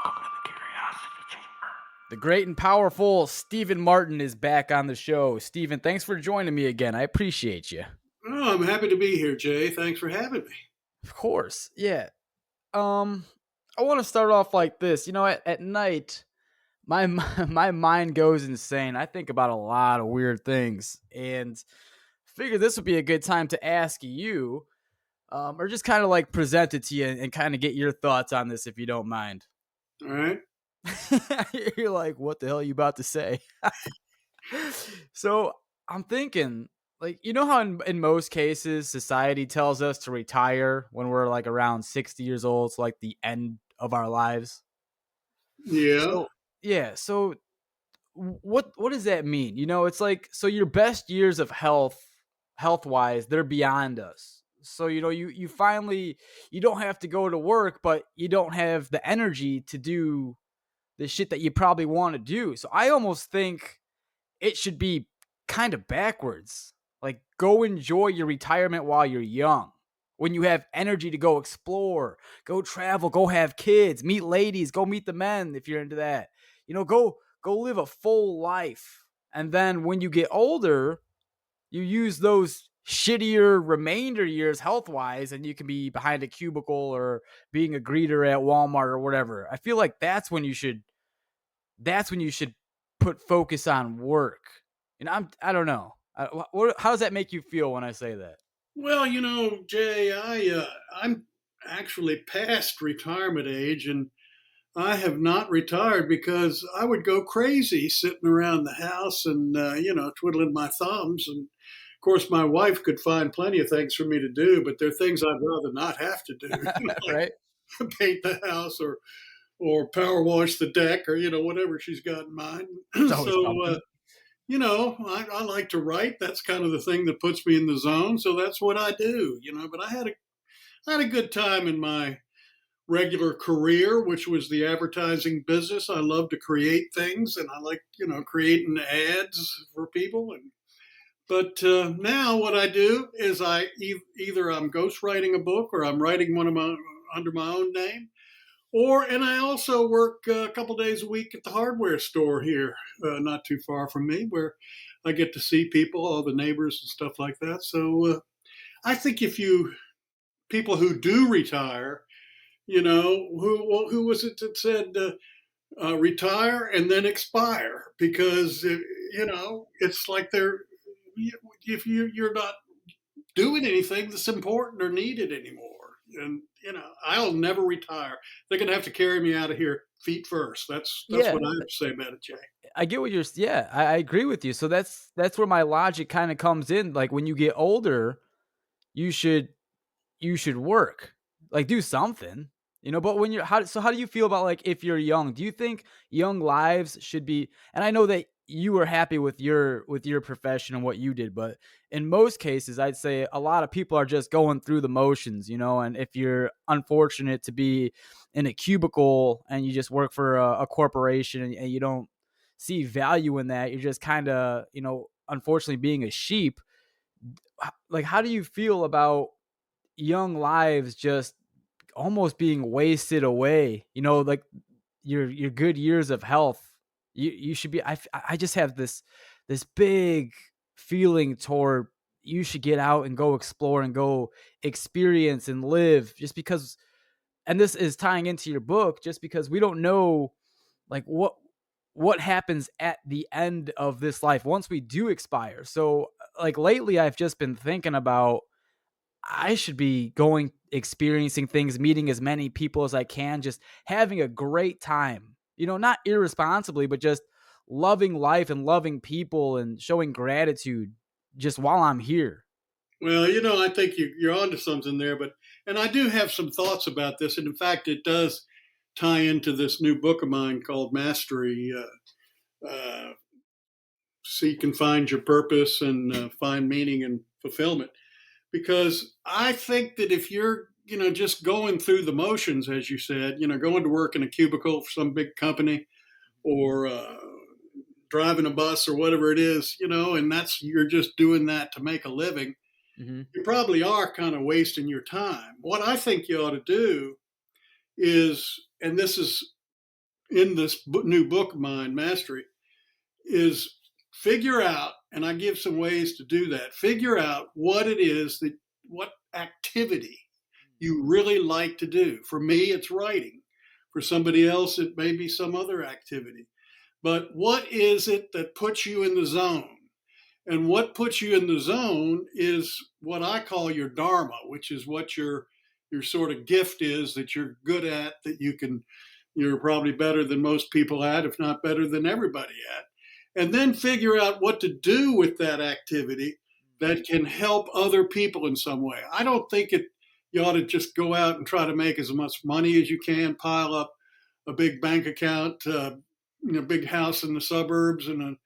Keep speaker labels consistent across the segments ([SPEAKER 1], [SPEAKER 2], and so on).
[SPEAKER 1] Welcome to the Curiosity Chamber.
[SPEAKER 2] The great and powerful Stephen Martin is back on the show. Stephen, thanks for joining me again. I appreciate you.
[SPEAKER 1] Oh, I'm happy to be here, Jay. Thanks for having me.
[SPEAKER 2] Of course. Yeah. Um I want to start off like this. At night, my my mind goes insane. I think about a lot of weird things and figure this would be a good time to ask you or just kind of like present it to you and kind of get your thoughts on this if you don't mind.
[SPEAKER 1] All right.
[SPEAKER 2] You're like, what the hell are you about to say? So I'm thinking, like, you know how in most cases society tells us to retire when we're like around 60 years old, so like the end of our lives.
[SPEAKER 1] Yeah.
[SPEAKER 2] So yeah, so what does that mean? It's like so your best years of health wise, they're beyond us. So you finally you don't have to go to work, but you don't have the energy to do the shit that you probably want to do. So I almost think it should be kind of backwards. Like, go enjoy your retirement while you're young. When you have energy to go explore, go travel, go have kids, meet ladies, go meet the men if you're into that. Go live a full life. And then when you get older, you use those shittier remainder years health wise, and you can be behind a cubicle or being a greeter at Walmart or whatever. I feel like that's when you should put focus on work. And I don't know. How does that make you feel when I say that?
[SPEAKER 1] Well, Jay, I'm actually past retirement age, and I have not retired because I would go crazy sitting around the house and twiddling my thumbs. And of course, my wife could find plenty of things for me to do, but there are things I'd rather not have to do, like
[SPEAKER 2] Right?
[SPEAKER 1] paint the house or power wash the deck or whatever she's got in mind.
[SPEAKER 2] There's always
[SPEAKER 1] so
[SPEAKER 2] something.
[SPEAKER 1] I like to write. That's kind of the thing that puts me in the zone. So that's what I do. But I had a good time in my regular career, which was the advertising business. I love to create things, and I like creating ads for people. But now what I do is either I'm ghostwriting a book or I'm writing one of my under my own name and I also work a couple days a week at the hardware store here, not too far from me, where I get to see people, all the neighbors and stuff like that. So I think if you people who do retire, who was it that said retire and then expire? Because it's like they're if you're not doing anything that's important or needed anymore. And I'll never retire. They're gonna have to carry me out of here feet first. That's
[SPEAKER 2] Yeah,
[SPEAKER 1] what I have to say about it, Jay.
[SPEAKER 2] I get what you're. Yeah, I agree with you. So that's where my logic kind of comes in. Like when you get older, you should you should work, like do something. But when you're how do you feel about like if you're young? Do you think young lives should be? And I know that you were happy with your profession and what you did, but in most cases, I'd say a lot of people are just going through the motions. And if you're unfortunate to be in a cubicle and you just work for a corporation and you don't see value in that, you're just kind of unfortunately being a sheep. Like, how do you feel about young lives just almost being wasted away, like your good years of health. You should be I just have this big feeling toward you should get out and go explore and go experience and live, just because, and this is tying into your book, just because we don't know like what happens at the end of this life once we do expire. So like lately I've just been thinking about I should be going, experiencing things, meeting as many people as I can, just having a great time. Not irresponsibly, but just loving life and loving people and showing gratitude just while I'm here.
[SPEAKER 1] Well, I think you're onto something there, and I do have some thoughts about this, and in fact, it does tie into this new book of mine called Mastery. Seek and find your purpose and find meaning and fulfillment. Because I think that if you're just going through the motions, as you said, going to work in a cubicle for some big company or driving a bus or whatever it is, and you're just doing that to make a living,
[SPEAKER 2] Hmm.
[SPEAKER 1] you probably are kind of wasting your time. What I think you ought to do is, and this is in this new book of mine, Mastery, is figure out, and I give some ways to do that. Figure out what it is that, what activity you really like to do. For me, it's writing. For somebody else, it may be some other activity. But what is it that puts you in the zone? And what puts you in the zone is what I call your dharma, which is what your sort of gift is that you're good at, that you're probably better than most people at, if not better than everybody at. And then figure out what to do with that activity that can help other people in some way. I don't think you ought to just go out and try to make as much money as you can, pile up a big bank account, big house in the suburbs, and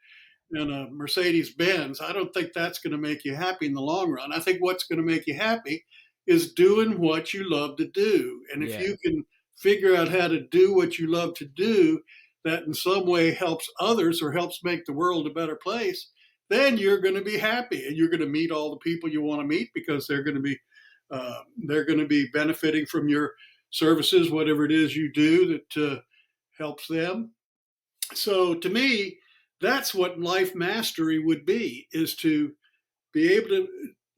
[SPEAKER 1] a Mercedes Benz. I don't think that's going to make you happy in the long run. I think what's going to make you happy is doing what you love to do. And if
[SPEAKER 2] Yeah.
[SPEAKER 1] you can figure out how to do what you love to do, that in some way helps others or helps make the world a better place, then you're going to be happy, and you're going to meet all the people you want to meet, because they're going to be benefiting from your services, whatever it is you do that helps them. So to me, that's what life mastery would be, is to be able to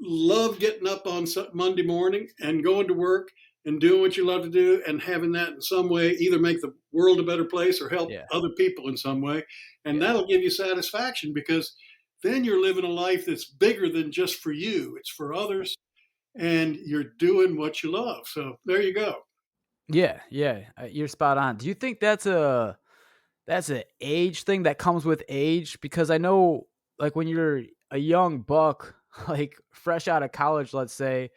[SPEAKER 1] love getting up on Monday morning and going to work and doing what you love to do, and having that in some way either make the world a better place or help
[SPEAKER 2] Yeah.
[SPEAKER 1] other people in some way. And
[SPEAKER 2] Yeah.
[SPEAKER 1] that'll give you satisfaction, because then you're living a life that's bigger than just for you, it's for others, and you're doing what you love. So there you go.
[SPEAKER 2] Yeah, yeah, you're spot on. Do you think that's an age thing that comes with age? Because I know, like, when you're a young buck, like, fresh out of college, let's say,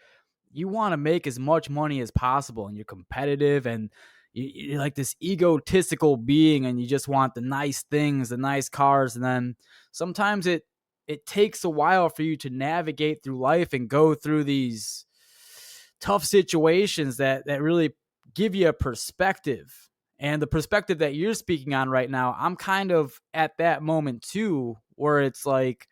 [SPEAKER 2] you wanna make as much money as possible, and you're competitive, and you're like this egotistical being, and you just want the nice things, the nice cars, and then sometimes it takes a while for you to navigate through life and go through these tough situations that really give you a perspective. And the perspective that you're speaking on right now, I'm kind of at that moment too, where it's like,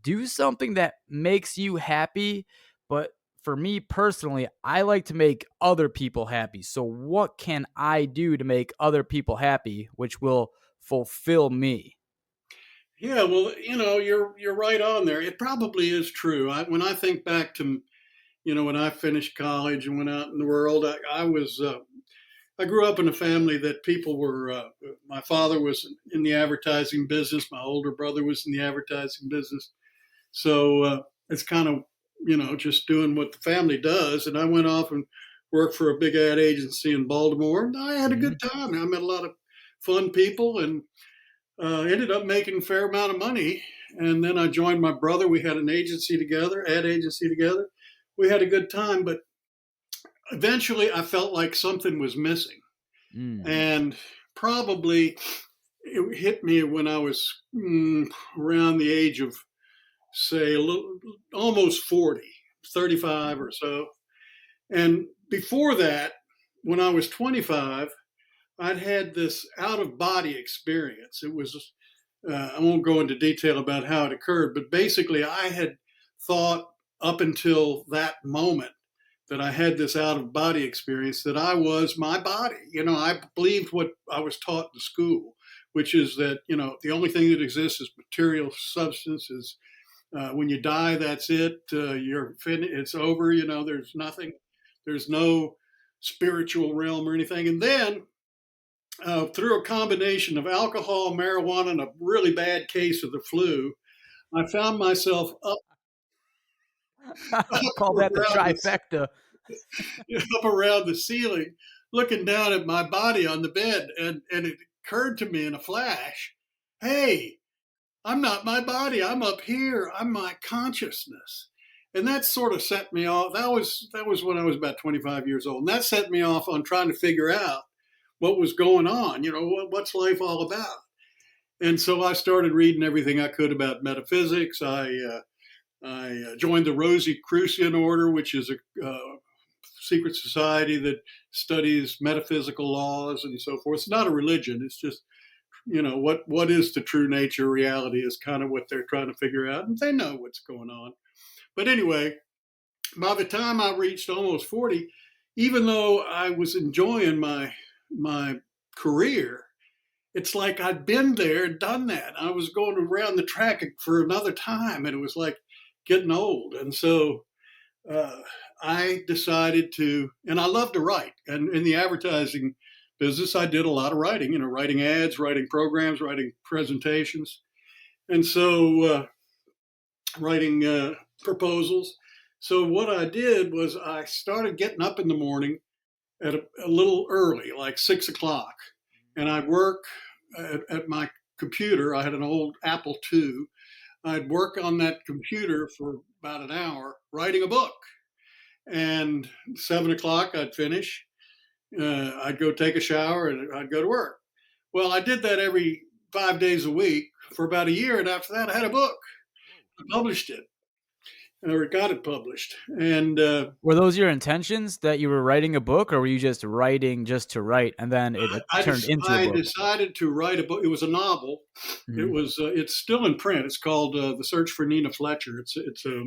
[SPEAKER 2] do something that makes you happy. But for me personally, I like to make other people happy. So, what can I do to make other people happy, which will fulfill me?
[SPEAKER 1] Yeah, well, you're right on there. It probably is true. When I think back to, when I finished college and went out in the world, I grew up in a family that people were. My father was in the advertising business. My older brother was in the advertising business. So it's kind of, just doing what the family does. And I went off and worked for a big ad agency in Baltimore, and I had a good
[SPEAKER 2] Mhm.
[SPEAKER 1] time. I met a lot of fun people, and ended up making a fair amount of money. And then I joined my brother. We had an agency together, ad agency together. We had a good time, but eventually I felt like something was missing.
[SPEAKER 2] Mm.
[SPEAKER 1] And probably it hit me when I was around the age of, say, almost 40, 35 or so. And before that, when I was 25, I'd had this out of body experience. It was, I won't go into detail about how it occurred, but basically, I had thought up until that moment that I had this out of body experience, that I was my body. I believed what I was taught in school, which is that, the only thing that exists is material substances. When you die, that's it. You're finished. It's over. There's nothing. There's no spiritual realm or anything. And then through a combination of alcohol, marijuana, and a really bad case of the flu, I found myself up, up
[SPEAKER 2] Call that the
[SPEAKER 1] around the
[SPEAKER 2] trifecta.
[SPEAKER 1] up around the ceiling, looking down at my body on the bed, and it occurred to me in a flash, hey, I'm not my body. I'm up here. I'm my consciousness. And that sort of set me off. That was when I was about 25 years old. And that set me off on trying to figure out what was going on. What's life all about? And so I started reading everything I could about metaphysics. I joined the Rosicrucian order, which is a secret society that studies metaphysical laws and so forth. It's not a religion. It's just, what is the true nature, reality is kind of what they're trying to figure out, and they know what's going on. But anyway, by the time I reached almost 40, even though I was enjoying my career, it's like I'd been there and done that. I was going around the track for another time, and it was like getting old. And so uh, I decided to, and I love to write. And in the advertising business, I did a lot of writing, writing ads, writing programs, writing presentations. And so writing proposals. So what I did was I started getting up in the morning at a little early, like 6 o'clock, and I'd work at my computer. I had an old Apple II. I'd work on that computer for about an hour writing a book, and 7 o'clock I'd finish. I'd go take a shower and I'd go to work. Well, I did that every 5 days a week for about a year, and after that, I had a book. I published it, or got it published, and
[SPEAKER 2] Were those your intentions that you were writing a book, or were you just writing just to write and then it turned into a
[SPEAKER 1] I
[SPEAKER 2] book?
[SPEAKER 1] decided to write a book. It was a novel. It
[SPEAKER 2] Mhm.
[SPEAKER 1] was. It's still in print. It's called "The Search for Nina Fletcher." It's a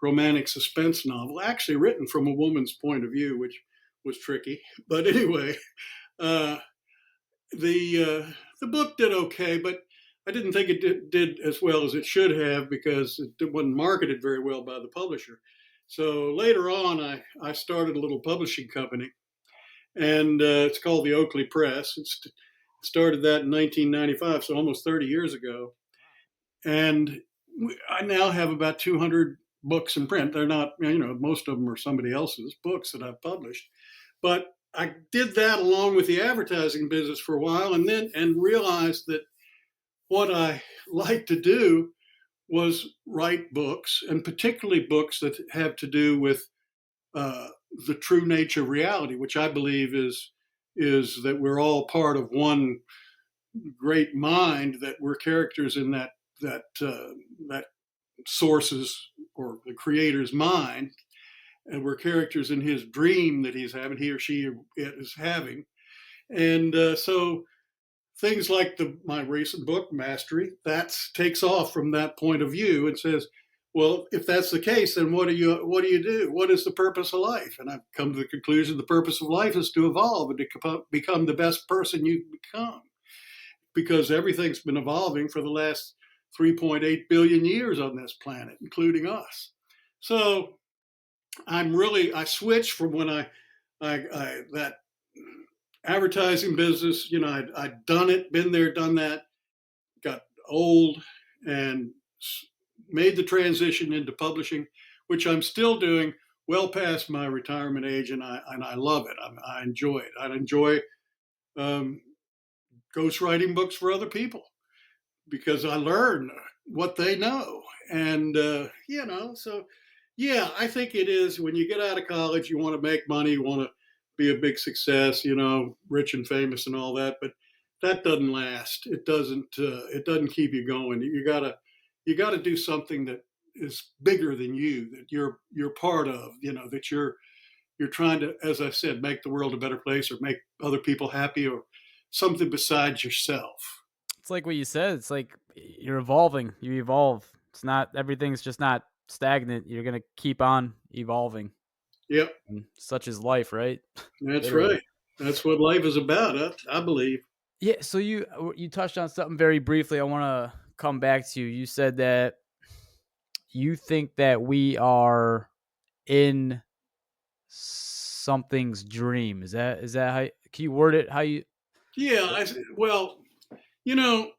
[SPEAKER 1] romantic suspense novel, actually written from a woman's point of view, which was tricky. But anyway, uh, the book did okay, but I didn't think it did as well as it should have because it wasn't marketed very well by the publisher. So later on, I started a little publishing company, and it's called the Oakley Press. Started that in 1995, so almost 30 years ago. And I now have about 200 books in print. They're not, most of them are somebody else's books that I've published. But I did that along with the advertising business for a while, and realized that what I like to do was write books, and particularly books that have to do with uh, the true nature of reality, which I believe is that we're all part of one great mind, that we're characters in that source's or the creator's mind, and we're characters in his dream that he or she is having. And so things like my recent book Mastery, that takes off from that point of view and says, well, if that's the case, then what do you do? What is the purpose of life? And I've come to the conclusion the purpose of life is to evolve and to become the best person you can become, because everything's been evolving for the last 3.8 billion years on this planet, including us. So I switched from when I that advertising business, I'd done it, been there, done that, got old, and made the transition into publishing, which I'm still doing well past my retirement age, and I love it. I enjoy it. I enjoy um, ghostwriting books for other people because I learn what they know, and so yeah, I think it is when you get out of college, you want to make money, you want to be a big success, rich and famous and all that, but that doesn't last. It doesn't. It doesn't keep you going. You got to do something that is bigger than you, that you're part of. That you're trying to, as I said, make the world a better place or make other people happy or something besides yourself.
[SPEAKER 2] It's like what you said. It's like you're evolving. You evolve. It's not everything's just not stagnant. You're gonna keep on evolving.
[SPEAKER 1] Yep,
[SPEAKER 2] And such is life, right?
[SPEAKER 1] that's
[SPEAKER 2] Literally.
[SPEAKER 1] right. That's what life is about. I believe.
[SPEAKER 2] Yeah. So you touched on something very briefly. I want to come back to. You said that you think that we are in something's dream. Is that how? Can you word it? How you?
[SPEAKER 1] Yeah. Well, you know,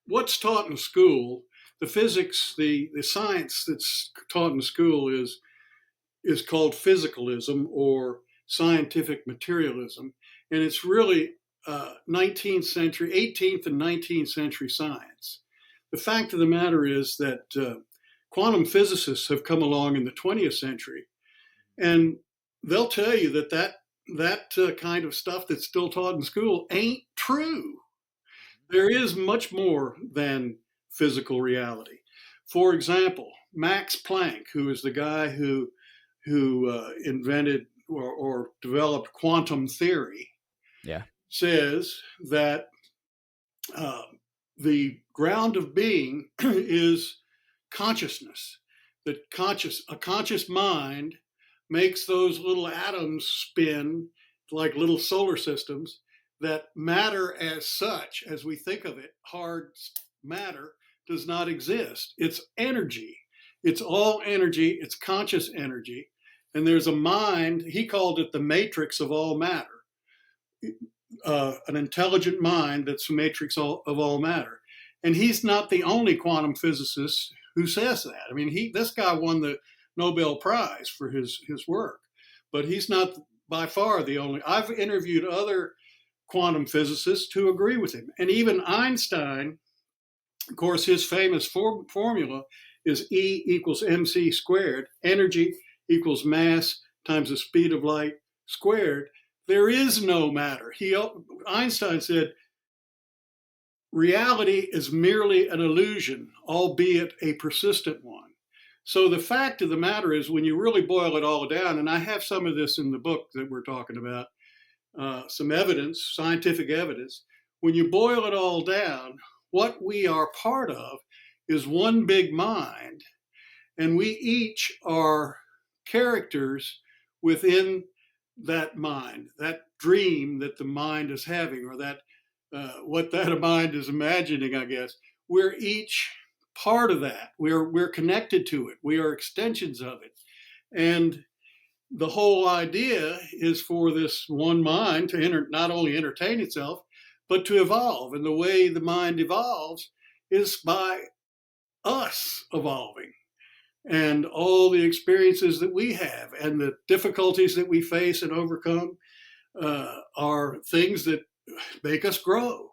[SPEAKER 1] what's taught in school, the physics, the science that's taught in school is called physicalism or scientific materialism, and it's really 19th century, 18th and 19th century science. The fact of the matter is that quantum physicists have come along in the 20th century, and they'll tell you that kind of stuff that's still taught in school ain't true. There is much more than physical reality. For example, Max Planck, who is the guy who invented or developed quantum theory,
[SPEAKER 2] Yeah.
[SPEAKER 1] says that uh, the ground of being is consciousness. That a conscious mind makes those little atoms spin like little solar systems, that matter as such, as we think of it, hard matter, does not exist. It's energy. It's all energy. It's conscious energy. And there's a mind, he called it the matrix of all matter, an intelligent mind that's the matrix of all matter. And he's not the only quantum physicist who says that. I mean, this guy won the Nobel Prize for his work, but he's not by far the only. I've interviewed other quantum physicists who agree with him. And even Einstein, of course, his famous formula is E equals mc squared, energy equals mass times the speed of light squared. There is no matter. Einstein said, reality is merely an illusion, albeit a persistent one. So the fact of the matter is, when you really boil it all down, and I have some of this in the book that we're talking about, some evidence, scientific evidence, when you boil it all down, what we are part of is one big mind, and we each are characters within that mind, that dream that the mind is having, or that what that mind is imagining, I guess. We're each part of that. We're connected to it. We are extensions of it. And the whole idea is for this one mind to not only entertain itself, but to evolve. And the way the mind evolves is by us evolving, and all the experiences that we have and the difficulties that we face and overcome are things that make us grow.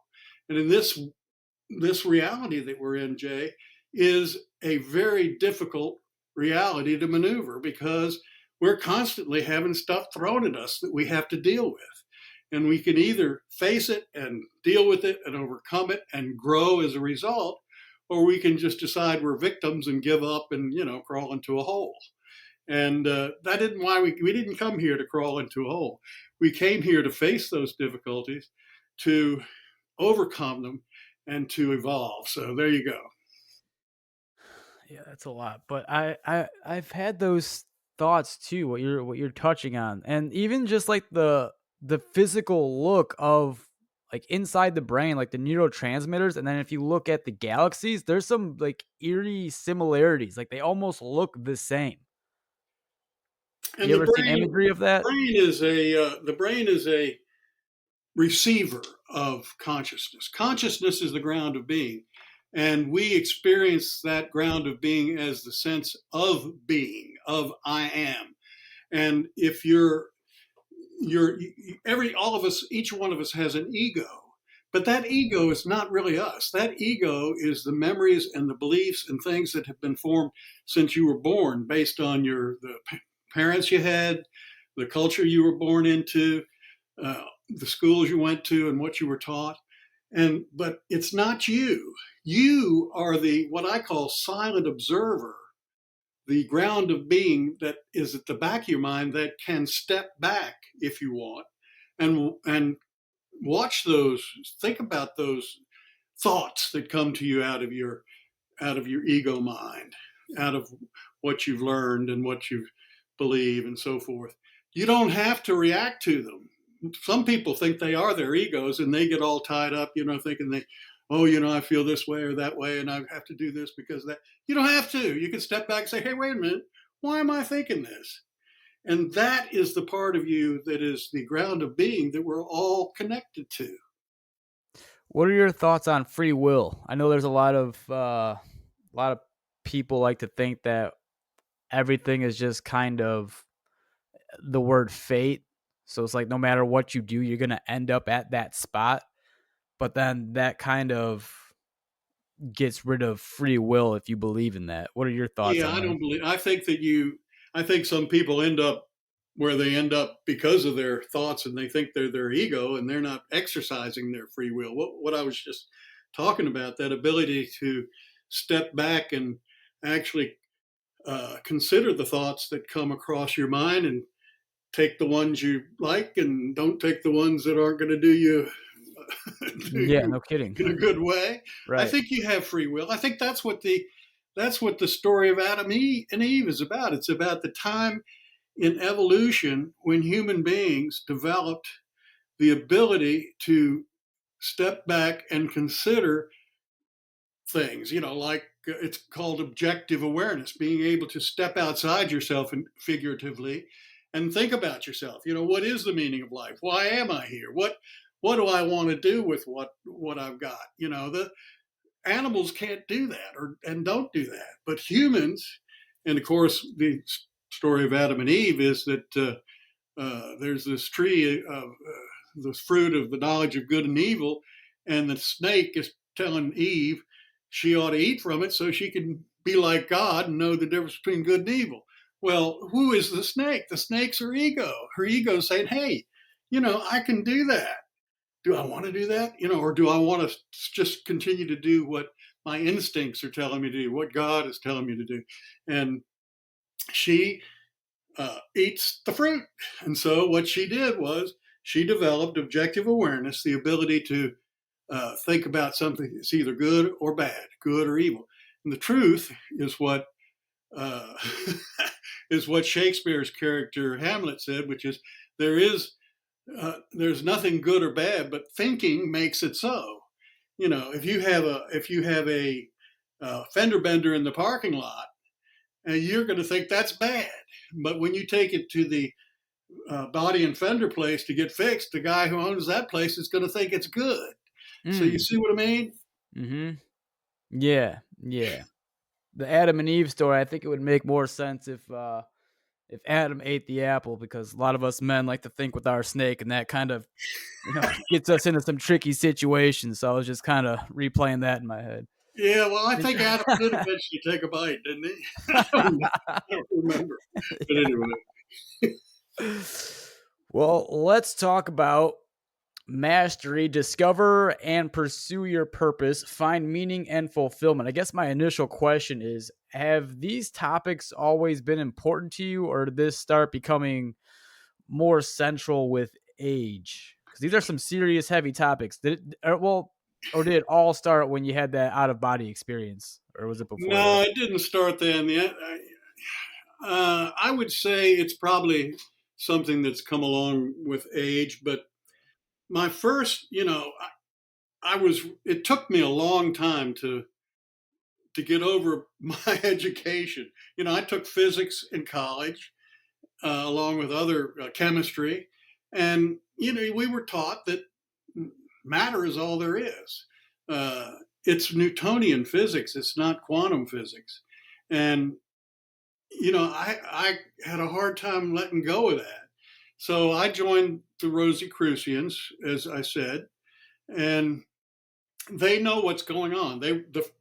[SPEAKER 1] And in this reality that we're in, Jay, is a very difficult reality to maneuver, because we're constantly having stuff thrown at us that we have to deal with. And we can either face it and deal with it and overcome it and grow as a result, or we can just decide we're victims and give up and, crawl into a hole. And that isn't why we didn't come here to crawl into a hole. We came here to face those difficulties, to overcome them, and to evolve. So there you go.
[SPEAKER 2] Yeah, that's a lot. But I've had those thoughts too, what you're touching on. And even just like the physical look of like inside the brain, like the neurotransmitters, and then if you look at the galaxies, there's some like eerie similarities. Like they almost look the same.
[SPEAKER 1] And
[SPEAKER 2] You ever seen imagery of that?
[SPEAKER 1] the brain is a receiver of consciousness. Consciousness is the ground of being, and we experience that ground of being as the sense of being, of I am. And if all of us, each one of us has an ego, but that ego is not really us. That ego is the memories and the beliefs and things that have been formed since you were born, based on the parents you had, the culture you were born into, the schools you went to, and what you were taught. But it's not you. You are the what I call silent observer, the ground of being that is at the back of your mind that can step back if you want, and watch those, think about those thoughts that come to you out of your ego mind, out of what you've learned and what you believe and so forth. You don't have to react to them. Some people think they are their egos, and they get all tied up, thinking I feel this way or that way, and I have to do this because of that. You don't have to. You can step back and say, hey, wait a minute, why am I thinking this? And that is the part of you that is the ground of being that we're all connected to.
[SPEAKER 2] What are your thoughts on free will? I know there's a lot of people like to think that everything is just kind of the word fate. So it's like no matter what you do, you're going to end up at that spot. But then that kind of gets rid of free will if you believe in that. What are your thoughts
[SPEAKER 1] Yeah,
[SPEAKER 2] on
[SPEAKER 1] I
[SPEAKER 2] that?
[SPEAKER 1] don't believe. I think some people end up where they end up because of their thoughts, and they think they're their ego, and they're not exercising their free will. What I was just talking about, that ability to step back and actually consider the thoughts that come across your mind, and take the ones you like, and don't take the ones that aren't going to do you do
[SPEAKER 2] Yeah,
[SPEAKER 1] you
[SPEAKER 2] no kidding.
[SPEAKER 1] in a good way. I
[SPEAKER 2] Right.
[SPEAKER 1] think you have free will. I think that's what the story of Adam and Eve is about. It's about the time in evolution when human beings developed the ability to step back and consider things, like it's called objective awareness, being able to step outside yourself and figuratively and think about yourself. What is the meaning of life? Why am I here? What do I want to do with what I've got? The animals can't do that and don't do that, but humans, and of course the story of Adam and Eve is that there's this tree of the fruit of the knowledge of good and evil, and the snake is telling Eve she ought to eat from it so she can be like God and know the difference between good and evil. Well, who is the snake? The snake's her ego. Her ego saying, hey, I can do that. Do I want to do that? Or do I want to just continue to do what my instincts are telling me to do, what God is telling me to do? And she eats the fruit. And so what she did was she developed objective awareness, the ability to think about something that's either good or bad, good or evil. And the truth is what uh, is what Shakespeare's character Hamlet said, which is there's nothing good or bad, but thinking makes it so. If you have a fender bender in the parking lot, and you're going to think that's bad. But when you take it to the body and fender place to get fixed, the guy who owns that place is going to think it's good. So you
[SPEAKER 2] Mm.
[SPEAKER 1] see what I mean?
[SPEAKER 2] Mhm. Yeah, yeah. The Adam and Eve story, I think it would make more sense if Adam ate the apple, because a lot of us men like to think with our snake, and that kind of, gets us into some tricky situations. So I was just kind of replaying that in my head.
[SPEAKER 1] Yeah, well, I think Adam did eventually take a bite, didn't he? I don't remember. But anyway.
[SPEAKER 2] Well, let's talk about mastery. Discover and pursue your purpose, find meaning and fulfillment. I guess my initial question is, have these topics always been important to you, or did this start becoming more central with age? Because these are some serious, heavy topics. Or did it all start when you had that out of body experience, or was it before
[SPEAKER 1] No,
[SPEAKER 2] that?
[SPEAKER 1] it didn't start then. I would say it's probably something that's come along with age, but my first, it took me a long time to get over my education. I took physics in college, along with other chemistry, and we were taught that matter is all there is. It's Newtonian physics. It's not quantum physics, and I had a hard time letting go of that. So I joined the Rosicrucians, as I said, and they know what's going on.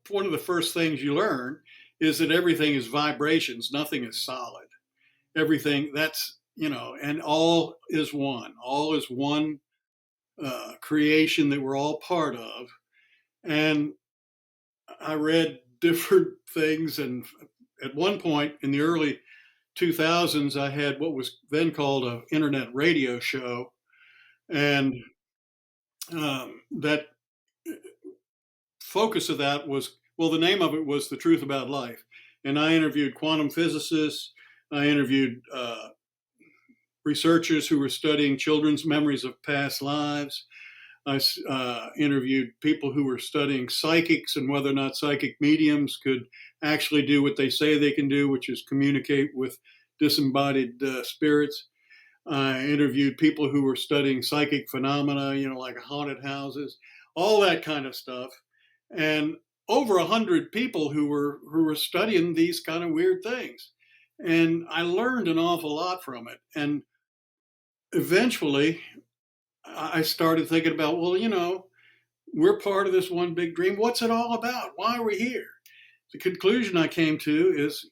[SPEAKER 1] One of the first things you learn is that everything is vibrations, nothing is solid. Everything and all is one. All is one creation that we're all part of. And I read different things, and at one point in the early 2000s, I had what was then called an internet radio show, and that focus of that was, well, the name of it was The Truth About Life. And I interviewed quantum physicists. I interviewed researchers who were studying children's memories of past lives. I interviewed people who were studying psychics and whether or not psychic mediums could actually do what they say they can do, which is communicate with disembodied spirits. I interviewed people who were studying psychic phenomena, like haunted houses, all that kind of stuff, and over 100 people who were studying these kind of weird things. And I learned an awful lot from it. And eventually, I started thinking about, well, we're part of this one big dream. What's it all about? Why are we here? The conclusion I came to is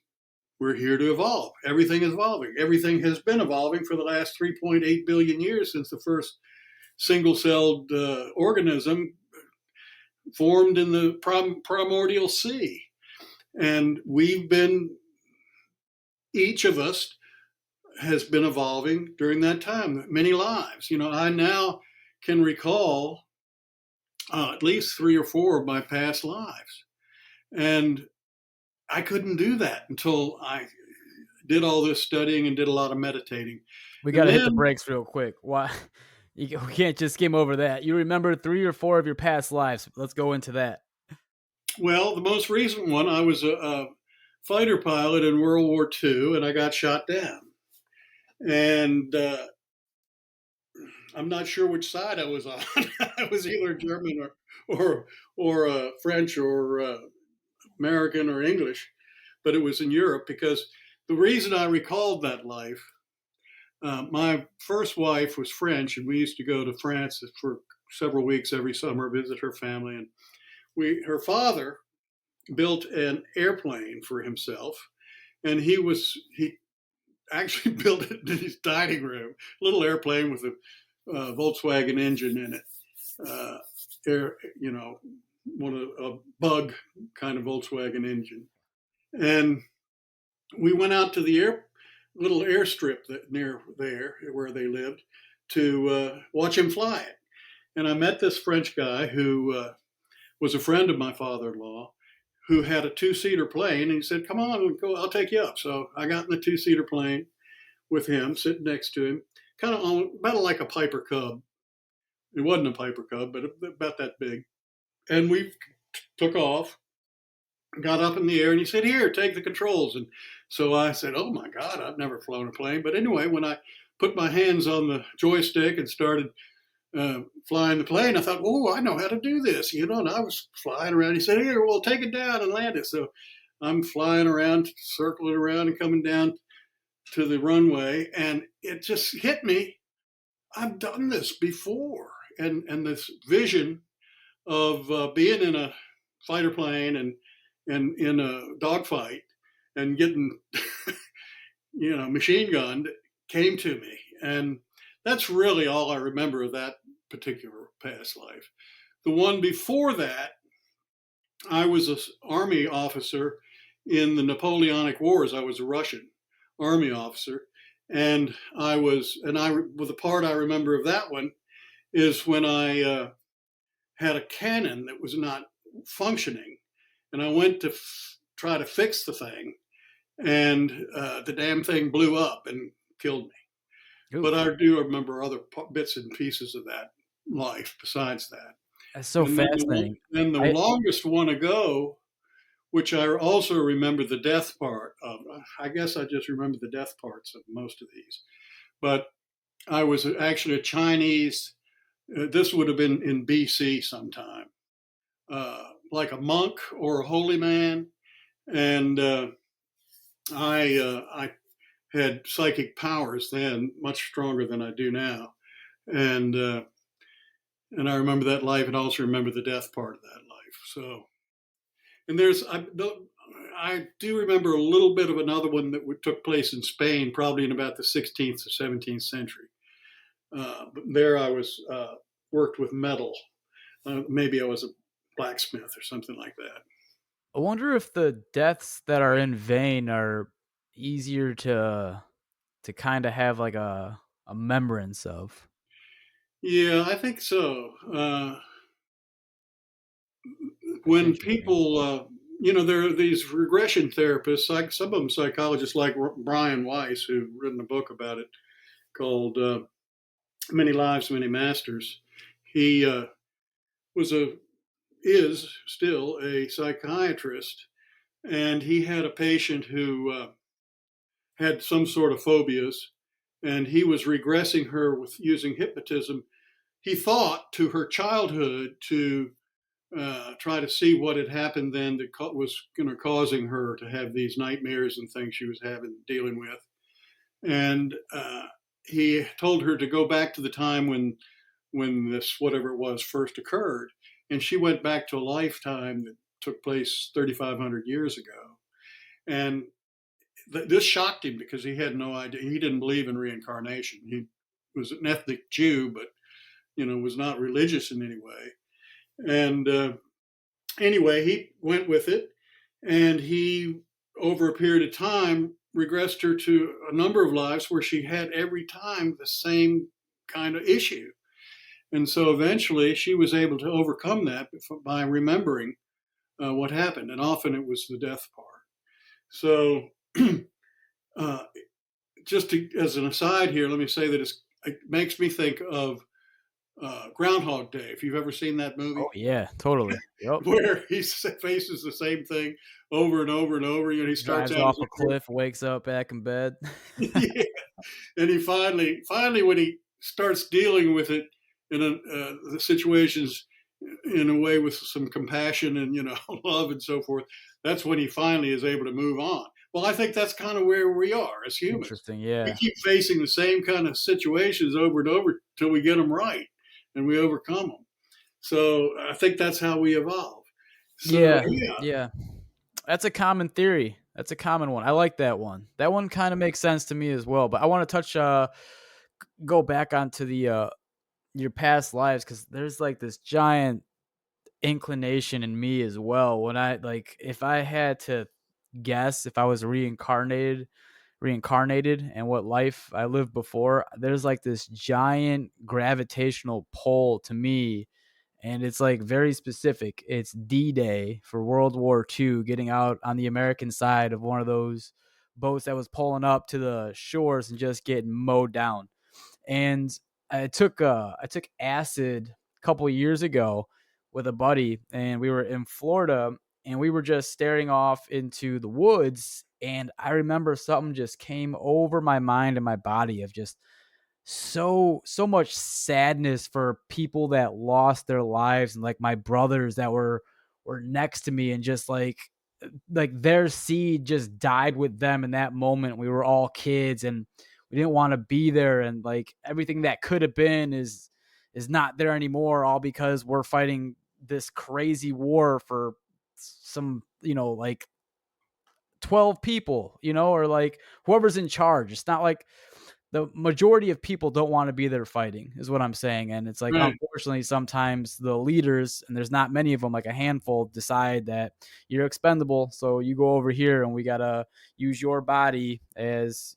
[SPEAKER 1] we're here to evolve. Everything is evolving. Everything has been evolving for the last 3.8 billion years since the first single celled organism formed in the primordial sea. And each of us has been evolving during that time, many lives. I now can recall at least 3 or 4 of my past lives. And I couldn't do that until I did all this studying and did a lot of meditating.
[SPEAKER 2] We
[SPEAKER 1] And
[SPEAKER 2] gotta hit the
[SPEAKER 1] then,
[SPEAKER 2] brakes real quick. Why? We can't just skim over that. You remember 3 or 4 of your past lives. Let's go into that.
[SPEAKER 1] Well, the most recent one, I was a fighter pilot in World War II, and I got shot down. And I'm not sure which side I was on. I was either German or French or American or English, but it was in Europe because the reason I recalled that life, my first wife was French, and we used to go to France for several weeks every summer, visit her family, and her father built an airplane for himself, and he actually built it in his dining room, little airplane with a Volkswagen engine in it, air, one of a bug kind of Volkswagen engine, and we went out to the little airstrip that near there where they lived to watch him fly it. And I met this French guy who was a friend of my father-in-law who had a two-seater plane. And he said, "Come on, go, I'll take you up." So I got in the two-seater plane with him, sitting next to him, kind of about like a Piper Cub. It wasn't a Piper Cub, but about that big. And we took off, got up in the air, and he said, "Here, take the controls." And so I said, "Oh my God, I've never flown a plane." But anyway, when I put my hands on the joystick and started flying the plane, I thought, "Oh, I know how to do this," And I was flying around. He said, "Here, well, take it down and land it." So I'm flying around, circling around, and coming down to the runway, and it just hit me. I've done this before, and this vision of being in a fighter plane and in a dogfight and getting machine gunned came to me, and that's really all I remember of that particular past life. The one before that, I was an army officer in the Napoleonic Wars. I was a Russian army officer, and the part I remember of that one is when I had a cannon that was not functioning, and I went to try to fix the thing, and the damn thing blew up and killed me.
[SPEAKER 2] Ooh,
[SPEAKER 1] But I do remember other bits and pieces of that life besides that.
[SPEAKER 2] that's so
[SPEAKER 1] And then
[SPEAKER 2] fascinating.
[SPEAKER 1] the
[SPEAKER 2] I
[SPEAKER 1] longest one ago, which I also remember the death part of. I guess I just remember the death parts of most of these. But I was actually a Chinese. This would have been in BC sometime, like a monk or a holy man, and I had psychic powers then, much stronger than I do now, and and I remember that life, and also remember the death part of that life. So, and I do remember a little bit of another one that took place in Spain, probably in about the 16th or 17th century. But there I was worked with metal. Maybe I was a blacksmith or something like that.
[SPEAKER 2] wonder if the deaths that are in vain are easier to kinda have, like, a remembrance of.
[SPEAKER 1] Yeah, I think so.
[SPEAKER 2] That's
[SPEAKER 1] When
[SPEAKER 2] interesting.
[SPEAKER 1] people, there are these regression therapists, like some of them psychologists, like Brian Weiss, who written a book about it called "Many Lives, Many Masters." He was is still a psychiatrist, and he had a patient who had some sort of phobias, and he was regressing her with using hypnotism. He thought to her childhood to try to see what had happened then that was causing her to have these nightmares and things she was dealing with. And he told her to go back to the time when this whatever it was first occurred, and she went back to a lifetime that took place 3,500 years ago. And this shocked him because he had no idea. He didn't believe in reincarnation. He was an ethnic Jew, but was not religious in any way. And anyway, he went with it, and he, over a period of time, regressed her to a number of lives where she had every time the same kind of issue. And so eventually she was able to overcome that by remembering what happened. And often it was the death part. So, uh, as an aside here, let me say that it makes me think of Groundhog Day, if you've ever seen that
[SPEAKER 2] Oh,
[SPEAKER 1] movie,
[SPEAKER 2] yeah, totally. Yep.
[SPEAKER 1] where he faces the same thing over and over and over. You know, he starts
[SPEAKER 2] Drives
[SPEAKER 1] out as
[SPEAKER 2] off
[SPEAKER 1] a
[SPEAKER 2] a cliff, wakes up back in bed.
[SPEAKER 1] yeah, and he finally, when he starts dealing with it in the situations in a way with some compassion and love and so forth, that's when he finally is able to move on. Well, I think that's kind of where we are as humans.
[SPEAKER 2] Interesting,
[SPEAKER 1] We
[SPEAKER 2] yeah.
[SPEAKER 1] keep facing the same kind of situations over and over till we get them right and we overcome them. So I think that's how we evolve. So
[SPEAKER 2] Yeah,
[SPEAKER 1] yeah,
[SPEAKER 2] yeah. That's a common theory. That's a common one. I like that one. That one kinda makes sense to me as well, but I wanna touch, go back onto your past lives because there's, like, this giant inclination in me as well when if I had to guess if I was reincarnated and what life I lived before, there's, like, this giant gravitational pull to me, and it's like very specific. It's D-Day for World War II, getting out on the American side of one of those boats that was pulling up to the shores and just getting mowed down. And I took acid a couple of years ago with a buddy, and we were in Florida, and we were just staring off into the woods. And I remember something just came over my mind and my body of just so much sadness for people that lost their lives, and like my brothers that were next to me, and just like their seed just died with them in that moment. We were all kids and we didn't want to be there, and like everything that could have been is not there anymore, all because we're fighting this crazy war for some, like 12 people, or like whoever's in charge. It's not like the majority of people don't want to be there fighting, is what I'm saying. And it's like,
[SPEAKER 1] right.
[SPEAKER 2] unfortunately, sometimes the leaders, and there's not many of them, like a handful, decide that you're expendable. So you go over here and we got to use your body as,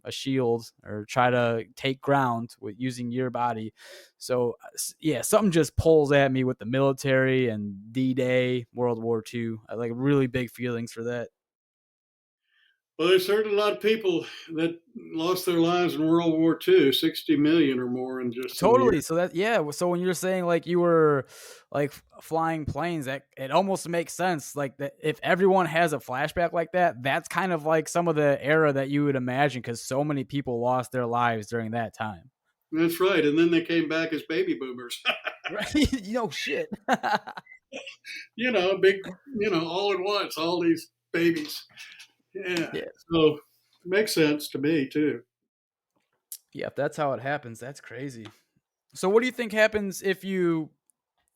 [SPEAKER 2] a shield, or try to take ground with using your body. So, yeah, something just pulls at me with the military and D-Day, World War II. I like really big feelings for that.
[SPEAKER 1] Well, there's certainly a lot of people that lost their lives in World War II, 60 million or more in just some years.
[SPEAKER 2] Totally. So that, yeah. So when you're saying like you were like flying planes, that it almost makes sense. Like that, if everyone has a flashback like that, that's kind of like some of the era that you would imagine, because so many people lost their lives during that time.
[SPEAKER 1] That's right. And then they came back as baby boomers.
[SPEAKER 2] Right? Shit.
[SPEAKER 1] Big, all at once, all these babies. Yeah.
[SPEAKER 2] Yeah.
[SPEAKER 1] So it makes sense to me too.
[SPEAKER 2] Yeah. If that's how it happens, that's crazy. So what do you think happens if you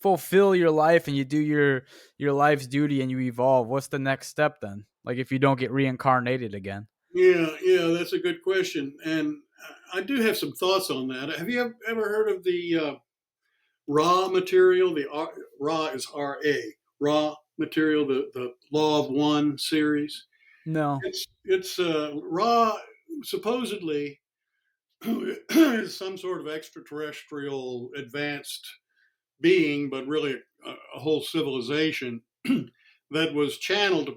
[SPEAKER 2] fulfill your life and you do your life's duty and you evolve? What's the next step then? Like if you don't get reincarnated again?
[SPEAKER 1] Yeah, that's a good question. And I do have some thoughts on that. Have you ever heard of the raw material? Raw is RA, raw material, the Law of One series.
[SPEAKER 2] No.
[SPEAKER 1] It's raw, supposedly is some sort of extraterrestrial advanced being, but really a whole civilization that was channeled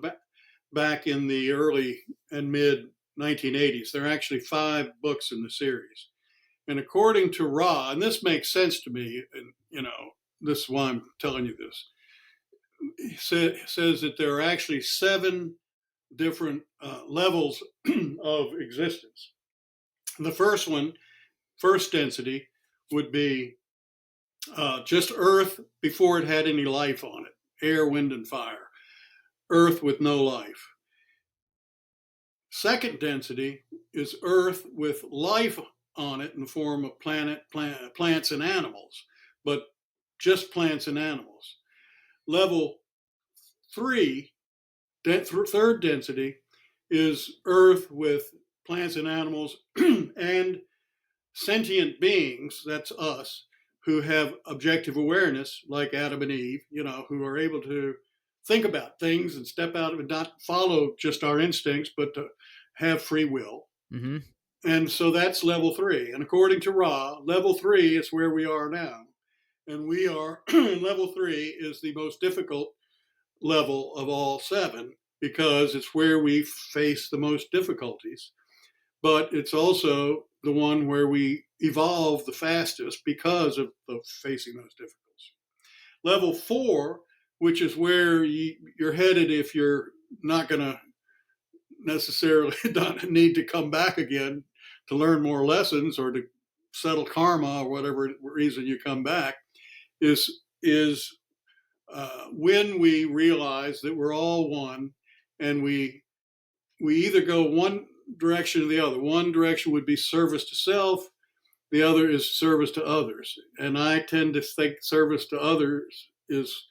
[SPEAKER 1] back in the early and mid 1980s. There are actually 5 books in the series. And according to Ra, and this makes sense to me, and this is why I'm telling you this, he says that there are actually 7 different levels of existence. The first density, would be just Earth before it had any life on it, air, wind, and fire. Earth with no life. Second density is Earth with life on it in the form of plants and animals, but just plants and animals. Level 3, third density, is Earth with plants and animals and sentient beings, that's us, who have objective awareness, like Adam and Eve, who are able to think about things and step out of it, not follow just our instincts, but to have free will.
[SPEAKER 2] Mm-hmm.
[SPEAKER 1] And so that's level 3. And according to Ra, level 3 is where we are now. And we are, level 3 is the most difficult level of all 7 because it's where we face the most difficulties. But it's also the one where we evolve the fastest because of facing those difficulties. Level 4, which is where you're headed if you're not going to necessarily not need to come back again to learn more lessons or to settle karma or whatever reason you come back, is when we realize that we're all one, and we either go one direction or the other. One direction would be service to self. The other is service to others. And I tend to think service to others is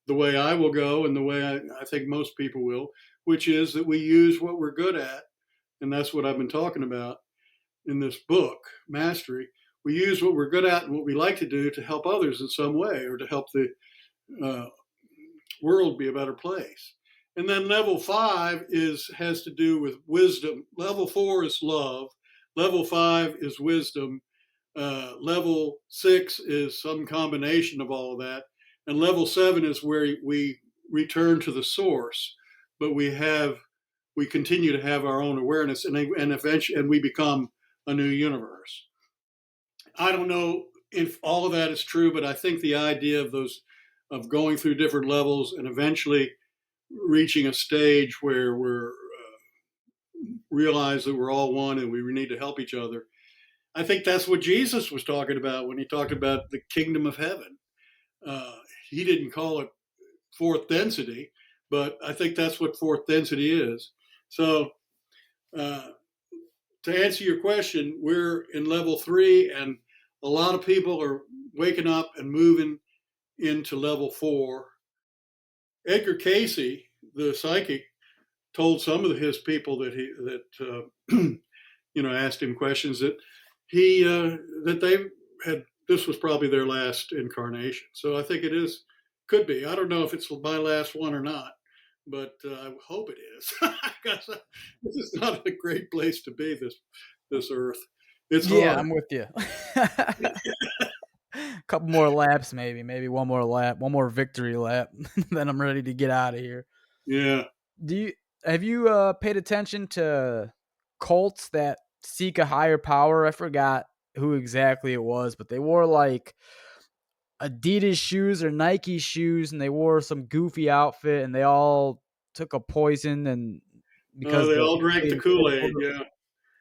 [SPEAKER 1] the way I will go, and the way I think most people will, which is that we use what we're good at. And that's what I've been talking about in this book, Mastery. We use what we're good at and what we like to do to help others in some way, or to help the uh, world be a better place. And then level 5 has to do with wisdom. Level 4 is love. Level 5 is wisdom. Level 6 is some combination of all of that. And level 7 is where we return to the source, but we continue to have our own awareness, and eventually, and we become a new universe. I don't know if all of that is true, but I think the idea of going through different levels and eventually reaching a stage where we're realize that we're all one and we need to help each other. I think that's what Jesus was talking about when he talked about the kingdom of heaven. Uh, he didn't call it fourth density, but I think that's what fourth density is. So, uh, to answer your question, we're in level 3, and a lot of people are waking up and moving into level 4. Edgar Casey, the psychic, told some of his people asked him questions, that they had, this was probably their last incarnation. So I think could be. I don't know if it's my last one or not, but I hope it is. Because this is not a great place to be. This earth, it's
[SPEAKER 2] Yeah,
[SPEAKER 1] hard.
[SPEAKER 2] I'm with you. Couple more laps, maybe one more lap, one more victory lap, then I'm ready to get out of here.
[SPEAKER 1] Yeah.
[SPEAKER 2] Have you paid attention to cults that seek a higher power? I forgot who exactly it was, but they wore like Adidas shoes or Nike shoes, and they wore some goofy outfit, and they all took a poison, and because
[SPEAKER 1] They
[SPEAKER 2] the
[SPEAKER 1] all drank the Kool-Aid. Yeah.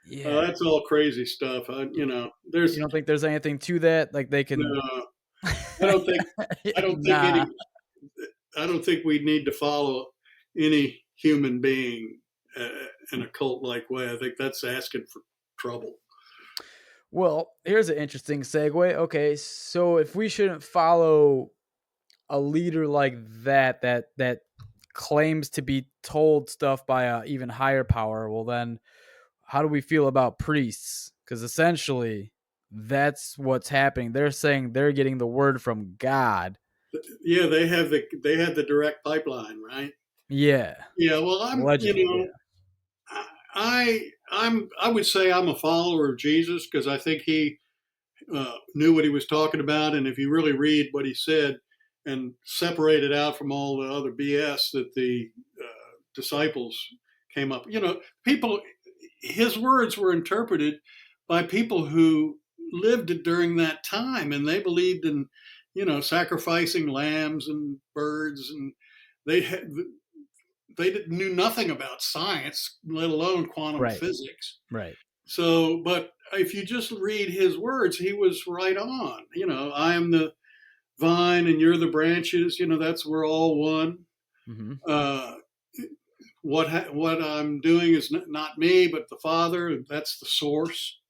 [SPEAKER 2] yeah.
[SPEAKER 1] That's all crazy stuff.
[SPEAKER 2] You don't think there's anything to that? Like they can
[SPEAKER 1] no, I don't think, I don't think
[SPEAKER 2] nah.
[SPEAKER 1] any, I don't think we need to follow any human being in a cult like way. I think that's asking for trouble.
[SPEAKER 2] Well, here's an interesting segue. Okay, so if we shouldn't follow a leader like that claims to be told stuff by a even higher power, well then how do we feel about priests? Because essentially that's what's happening. They're saying they're getting the word from God.
[SPEAKER 1] Yeah, they had the direct pipeline, right?
[SPEAKER 2] Yeah,
[SPEAKER 1] Yeah. Well,
[SPEAKER 2] allegedly. Yeah.
[SPEAKER 1] I would say I'm a follower of Jesus, because I think he knew what he was talking about, and if you really read what he said and separate it out from all the other BS that the disciples came up, people, his words were interpreted by people who lived during that time, and they believed in, sacrificing lambs and birds, and they had, knew nothing about science, let alone quantum
[SPEAKER 2] Right.
[SPEAKER 1] physics.
[SPEAKER 2] Right.
[SPEAKER 1] So, but if you just read his words, he was right on. I am the vine and you're the branches. That's, we're all one.
[SPEAKER 2] Mm-hmm.
[SPEAKER 1] Uh, what I'm doing is not me, but the Father. That's the source.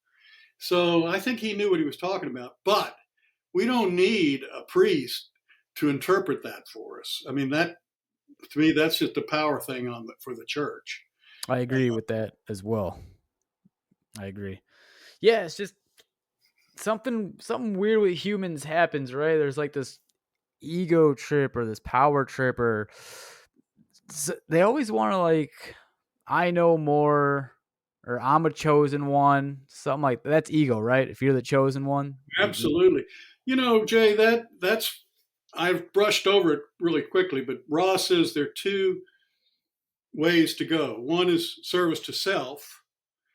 [SPEAKER 1] So I think he knew what he was talking about. But we don't need a priest to interpret that for us. I mean, that, to me, that's just a power thing for the church.
[SPEAKER 2] I agree with that as well. I agree. Yeah, it's just something weird with humans happens, right? There's like this ego trip or this power trip, or they always want to like, I know more, or I'm a chosen one, something like that. That's ego, right? If you're the chosen one,
[SPEAKER 1] Absolutely. Jay, that's, I've brushed over it really quickly, but Ross says there are two ways to go. One is service to self,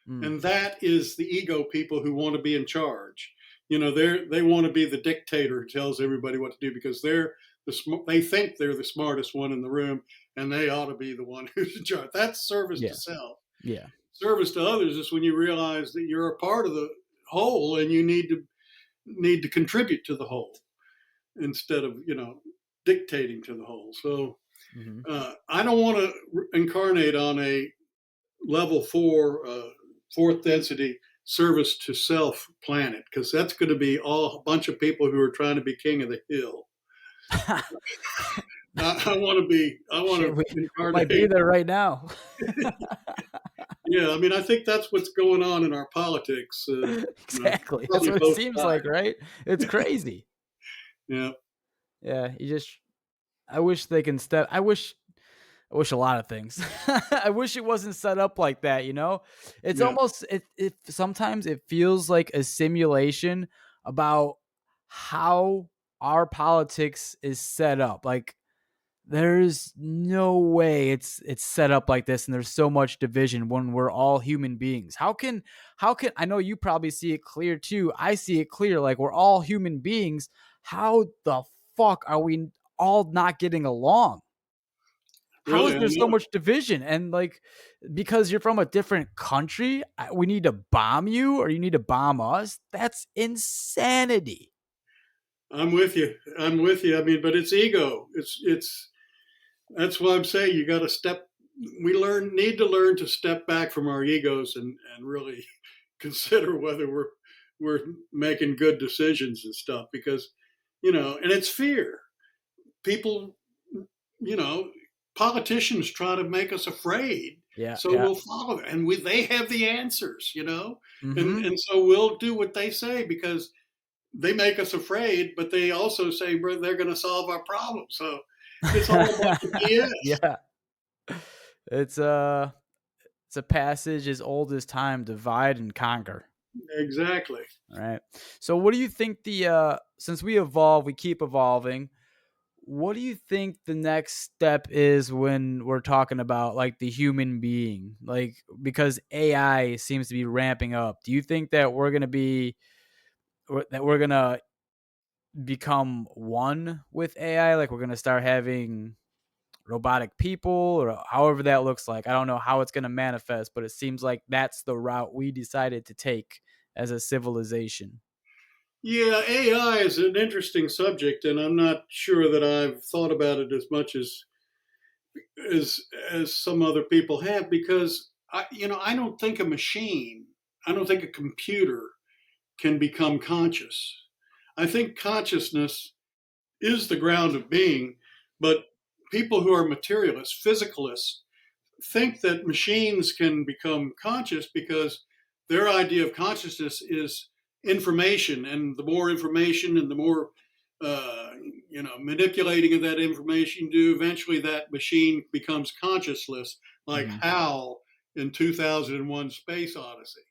[SPEAKER 2] Mm.
[SPEAKER 1] And that is the ego people who want to be in charge. They want to be the dictator who tells everybody what to do because they think they're the smartest one in the room, and they ought to be the one who's in charge. That's service to
[SPEAKER 2] Yeah.
[SPEAKER 1] self.
[SPEAKER 2] Yeah.
[SPEAKER 1] Service to others is when you realize that you're a part of the whole and you need to contribute to the whole instead of dictating to the whole. So
[SPEAKER 2] Mhm.
[SPEAKER 1] I don't want to incarnate on a level 4, fourth density service to self planet because that's going to be all a bunch of people who are trying to be king of the hill. I want to be. I want
[SPEAKER 2] Shit,
[SPEAKER 1] to
[SPEAKER 2] we might be
[SPEAKER 1] incarnate.
[SPEAKER 2] there right now.
[SPEAKER 1] Yeah, I mean, I think that's what's going on in our politics.
[SPEAKER 2] Exactly. That's
[SPEAKER 1] Probably
[SPEAKER 2] what it
[SPEAKER 1] both
[SPEAKER 2] seems like,
[SPEAKER 1] sides.
[SPEAKER 2] right? It's crazy.
[SPEAKER 1] Yeah,
[SPEAKER 2] Yeah, I wish they can step I wish a lot of things. I wish it wasn't set up like that, you know? It's
[SPEAKER 1] yeah.
[SPEAKER 2] almost it sometimes it feels like a simulation about how our politics is set up. Like there's no way it's set up like this and there's so much division when we're all human beings. How can I know you probably see it clear too. I see it clear like we're all human beings. How the fuck are we all not getting along? How
[SPEAKER 1] Really,
[SPEAKER 2] is
[SPEAKER 1] I
[SPEAKER 2] there so
[SPEAKER 1] know.
[SPEAKER 2] much division? And like, because you're from a different country, we need to bomb you or you need to bomb us? That's insanity.
[SPEAKER 1] I'm with you. I'm with you. I mean, but it's ego. It's that's why I'm saying you got to step. We need to learn to step back from our egos and really consider whether we're making good decisions and stuff because and it's fear. People, you know, politicians try to make us afraid,
[SPEAKER 2] Yeah,
[SPEAKER 1] so
[SPEAKER 2] yeah.
[SPEAKER 1] we'll follow them, and they have the answers, and
[SPEAKER 2] Mhm.
[SPEAKER 1] and so we'll do what they say because they make us afraid, but they also say, "Bro, they're going to solve our problem." So it's all a bunch of BS.
[SPEAKER 2] Yeah. It's it's a passage as old as time, divide and conquer.
[SPEAKER 1] Exactly.
[SPEAKER 2] All right. So what do you think since we evolve, we keep evolving, what do you think the next step is when we're talking about like the human being? Like because AI seems to be ramping up. Do you think that we're going to become one with AI? Like we're going to start having robotic people or however that looks like. I don't know how it's going to manifest, but it seems like that's the route we decided to take as a civilization.
[SPEAKER 1] Yeah, AI is an interesting subject, and I'm not sure that I've thought about it as much as as some other people have because I don't think a machine, I don't think a computer can become conscious. I think consciousness is the ground of being, but people who are materialists, physicalists, think that machines can become conscious because their idea of consciousness is information, and the more information and the more uh, manipulating of that information you do, eventually that machine becomes consciousless, like
[SPEAKER 2] Mhm.
[SPEAKER 1] Hal in 2001: Space Odyssey.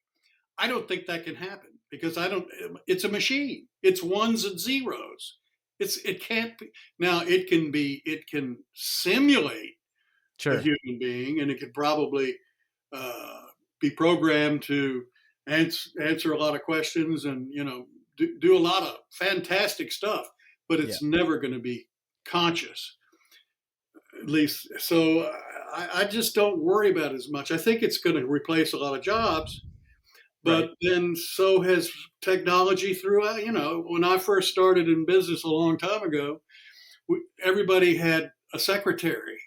[SPEAKER 1] I don't think that can happen because I don't. It's a machine. It's ones and zeros. It can't be. Now it can be. It can simulate a
[SPEAKER 2] Sure.
[SPEAKER 1] human being, and it could probably uh, be programmed to answer a lot of questions and do a lot of fantastic stuff. But
[SPEAKER 2] Yeah.
[SPEAKER 1] it's never going to be conscious, at least. So I just don't worry about it as much. I think it's going to replace a lot of jobs,
[SPEAKER 2] Right.
[SPEAKER 1] but then so has technology throughout. When I first started in business a long time ago, everybody had a secretary,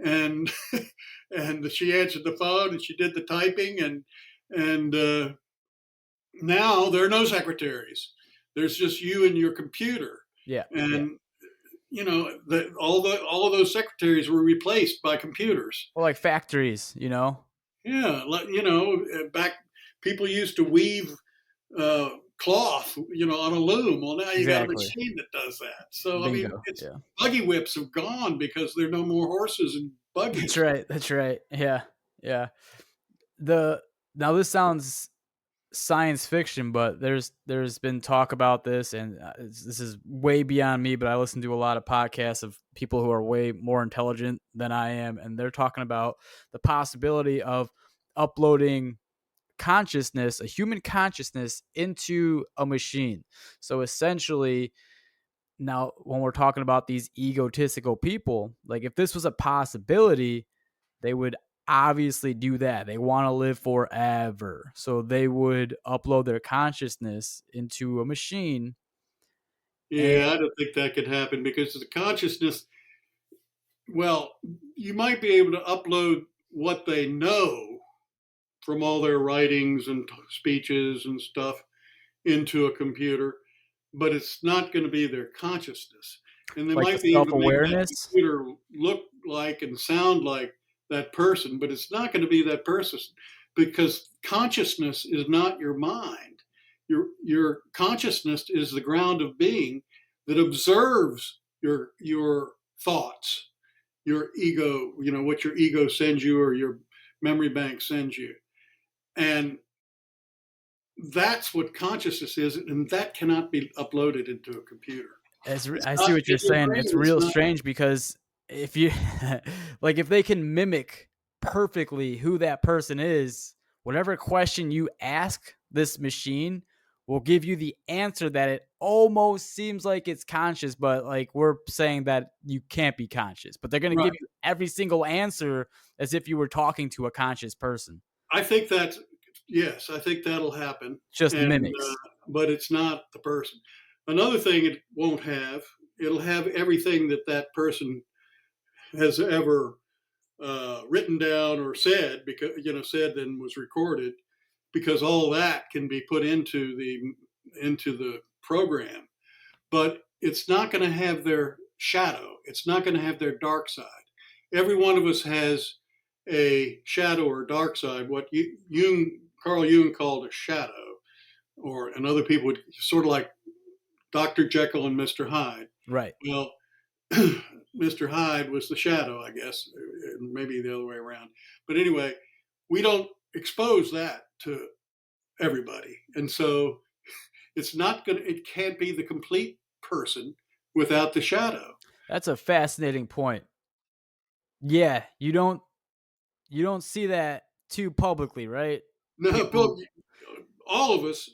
[SPEAKER 1] and and she answered the phone and she did the typing, and now there are no secretaries. There's just you and your computer,
[SPEAKER 2] Yeah. Yeah.
[SPEAKER 1] and all of those secretaries were replaced by computers.
[SPEAKER 2] Well, like factories, you know?
[SPEAKER 1] Yeah, back people used to weave cloth, on a loom. Well, now you got a
[SPEAKER 2] Exactly.
[SPEAKER 1] machine that does that. So I mean,
[SPEAKER 2] Bingo.
[SPEAKER 1] it's
[SPEAKER 2] Yeah.
[SPEAKER 1] buggy whips have gone because there are no more horses and
[SPEAKER 2] That's
[SPEAKER 1] buggies.
[SPEAKER 2] right. That's right. Yeah. Yeah. The Now this sounds science fiction, but there's been talk about this, and this is way beyond me. But I listen to a lot of podcasts of people who are way more intelligent than I am, and they're talking about the possibility of uploading consciousness, a human consciousness, into a machine. So essentially, now when we're talking about these egotistical people, like if this was a possibility, they would obviously do that. They want to live forever. So they would upload their consciousness into a machine. And
[SPEAKER 1] Yeah, I don't think that could happen because the consciousness, well, you might be able to upload what they know from all their writings and speeches and stuff into a computer, but it's not going to be their consciousness. And they
[SPEAKER 2] like the
[SPEAKER 1] might be able to make that
[SPEAKER 2] self-awareness.
[SPEAKER 1] computer look like and sound like that person, but it's not going to be that person because consciousness is not your mind. Your consciousness is the ground of being that observes your thoughts, your ego, what your ego sends you or your memory bank sends you. And that's what consciousness is, and that cannot be uploaded into a computer. It's
[SPEAKER 2] I see
[SPEAKER 1] not
[SPEAKER 2] what
[SPEAKER 1] in
[SPEAKER 2] you're
[SPEAKER 1] your
[SPEAKER 2] saying.
[SPEAKER 1] brain.
[SPEAKER 2] It's
[SPEAKER 1] It's
[SPEAKER 2] real
[SPEAKER 1] not.
[SPEAKER 2] strange because if you like if they can mimic perfectly who that person is, whatever question you ask this machine will give you the answer that it almost seems like it's conscious, but like we're saying that you can't be conscious. But they're going to
[SPEAKER 1] Right.
[SPEAKER 2] give you every single answer as if you were talking to a conscious person.
[SPEAKER 1] I think that's yes. I think that'll happen,
[SPEAKER 2] Just
[SPEAKER 1] and
[SPEAKER 2] mimics.
[SPEAKER 1] but it's not the person. Another thing it won't have. It'll have everything that that person has ever written down or said, because said and was recorded, because all that can be put into the program. But it's not going to have their shadow. It's not going to have their dark side. Every one of us has a shadow or dark side, what Carl Jung called a shadow, and other people would sort of like Dr. Jekyll and Mr. Hyde.
[SPEAKER 2] Right.
[SPEAKER 1] Well, Mr. Hyde was the shadow, I guess, maybe the other way around. But anyway, we don't expose that to everybody. And so it can't be the complete person without the shadow.
[SPEAKER 2] That's a fascinating point. Yeah, you don't see that too publicly, right?
[SPEAKER 1] No,
[SPEAKER 2] People,
[SPEAKER 1] all of us,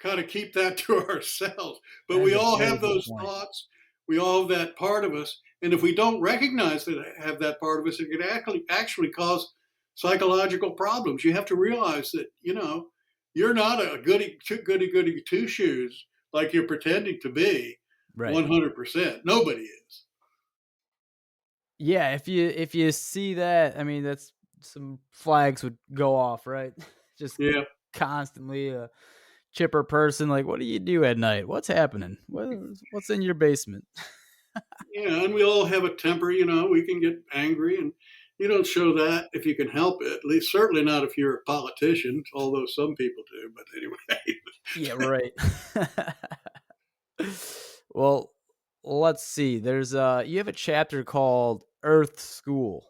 [SPEAKER 1] kind of keep that to ourselves. But
[SPEAKER 2] that is
[SPEAKER 1] we
[SPEAKER 2] a
[SPEAKER 1] all
[SPEAKER 2] very
[SPEAKER 1] have
[SPEAKER 2] good
[SPEAKER 1] those
[SPEAKER 2] point.
[SPEAKER 1] thoughts. We all have that part of us. And if we don't recognize that have that part of us, it can actually cause psychological problems. You have to realize that, you're not a goody two shoes like you're pretending to be
[SPEAKER 2] Right.
[SPEAKER 1] 100%. Nobody is.
[SPEAKER 2] Yeah, if you see that, I mean, that's some flags would go off, right? Just
[SPEAKER 1] Yeah.
[SPEAKER 2] constantly a chipper person, like, what do you do at night? What's happening? What's in your basement?
[SPEAKER 1] Yeah, and we all have a temper, we can get angry, and you don't show that if you can help it. At least, certainly not if you're a politician, although some people do. But anyway,
[SPEAKER 2] Yeah, right. Well, let's see. There's you have a chapter called Earth School.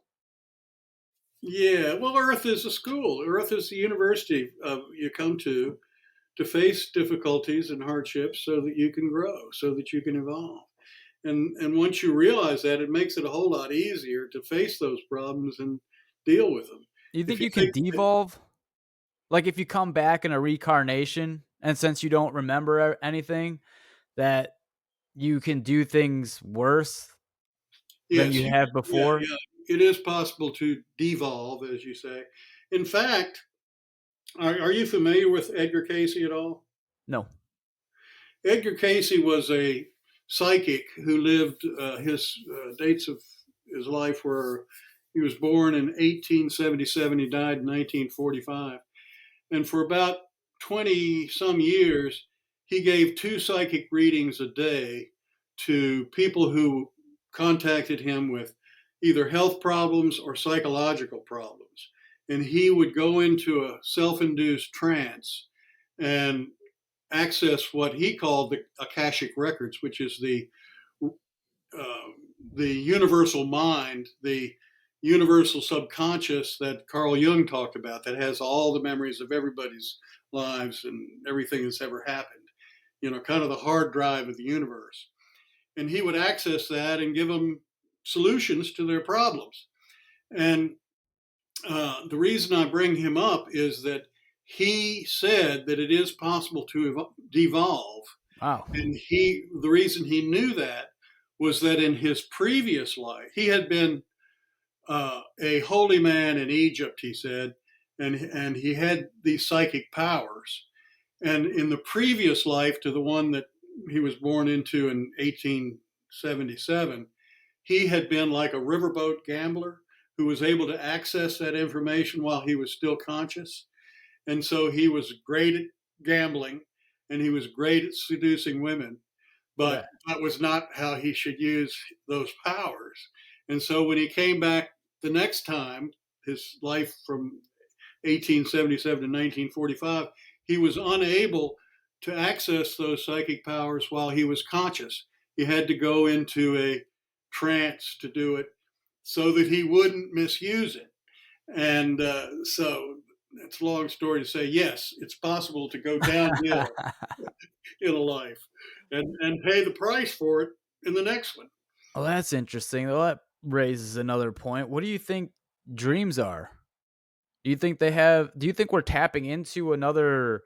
[SPEAKER 1] yeah, well, Earth is a school. Earth is the university you come to face difficulties and hardships so that you can grow, so that you can evolve. And once you realize that, it makes it a whole lot easier to face those problems and deal with them.
[SPEAKER 2] You
[SPEAKER 1] If
[SPEAKER 2] think
[SPEAKER 1] you
[SPEAKER 2] you can
[SPEAKER 1] think that,
[SPEAKER 2] devolve? Like if you come back in a reincarnation and since you don't remember anything, that you can do things worse than
[SPEAKER 1] yes,
[SPEAKER 2] you have
[SPEAKER 1] yeah,
[SPEAKER 2] before?
[SPEAKER 1] yeah, it is possible to devolve, as you say. In fact, are you familiar with Edgar Casey at all?
[SPEAKER 2] No.
[SPEAKER 1] Edgar Casey was a psychic who lived, his dates of his life were he was born in 1877, he died in 1945. And for about 20 some years, he gave two psychic readings a day to people who contacted him with either health problems or psychological problems. And he would go into a self induced trance and access what he called the Akashic records, which is uh, the universal mind, the universal subconscious that Carl Jung talked about, that has all the memories of everybody's lives and everything that's ever happened. Kind of the hard drive of the universe. And he would access that and give them solutions to their problems. And the reason I bring him up is that he said that it is possible to devolve.
[SPEAKER 2] Wow.
[SPEAKER 1] And the reason he knew that was that in his previous life, he had been a holy man in Egypt, he said, and he had these psychic powers. And in the previous life to the one that he was born into in 1877, he had been like a riverboat gambler who was able to access that information while he was still conscious. And so he was great at gambling and he was great at seducing women,
[SPEAKER 2] Yeah.
[SPEAKER 1] but that was not how he should use those powers. And so when he came back the next time, his life from 1877 to 1945, he was unable to access those psychic powers while he was conscious. He had to go into a trance to do it so that he wouldn't misuse it. And so it's a long story to say, yes, it's possible to go downhill in a life and pay the price for it in the next one.
[SPEAKER 2] Oh, that's interesting. Well, that raises another point. What do you think dreams are? Do you think we're tapping into another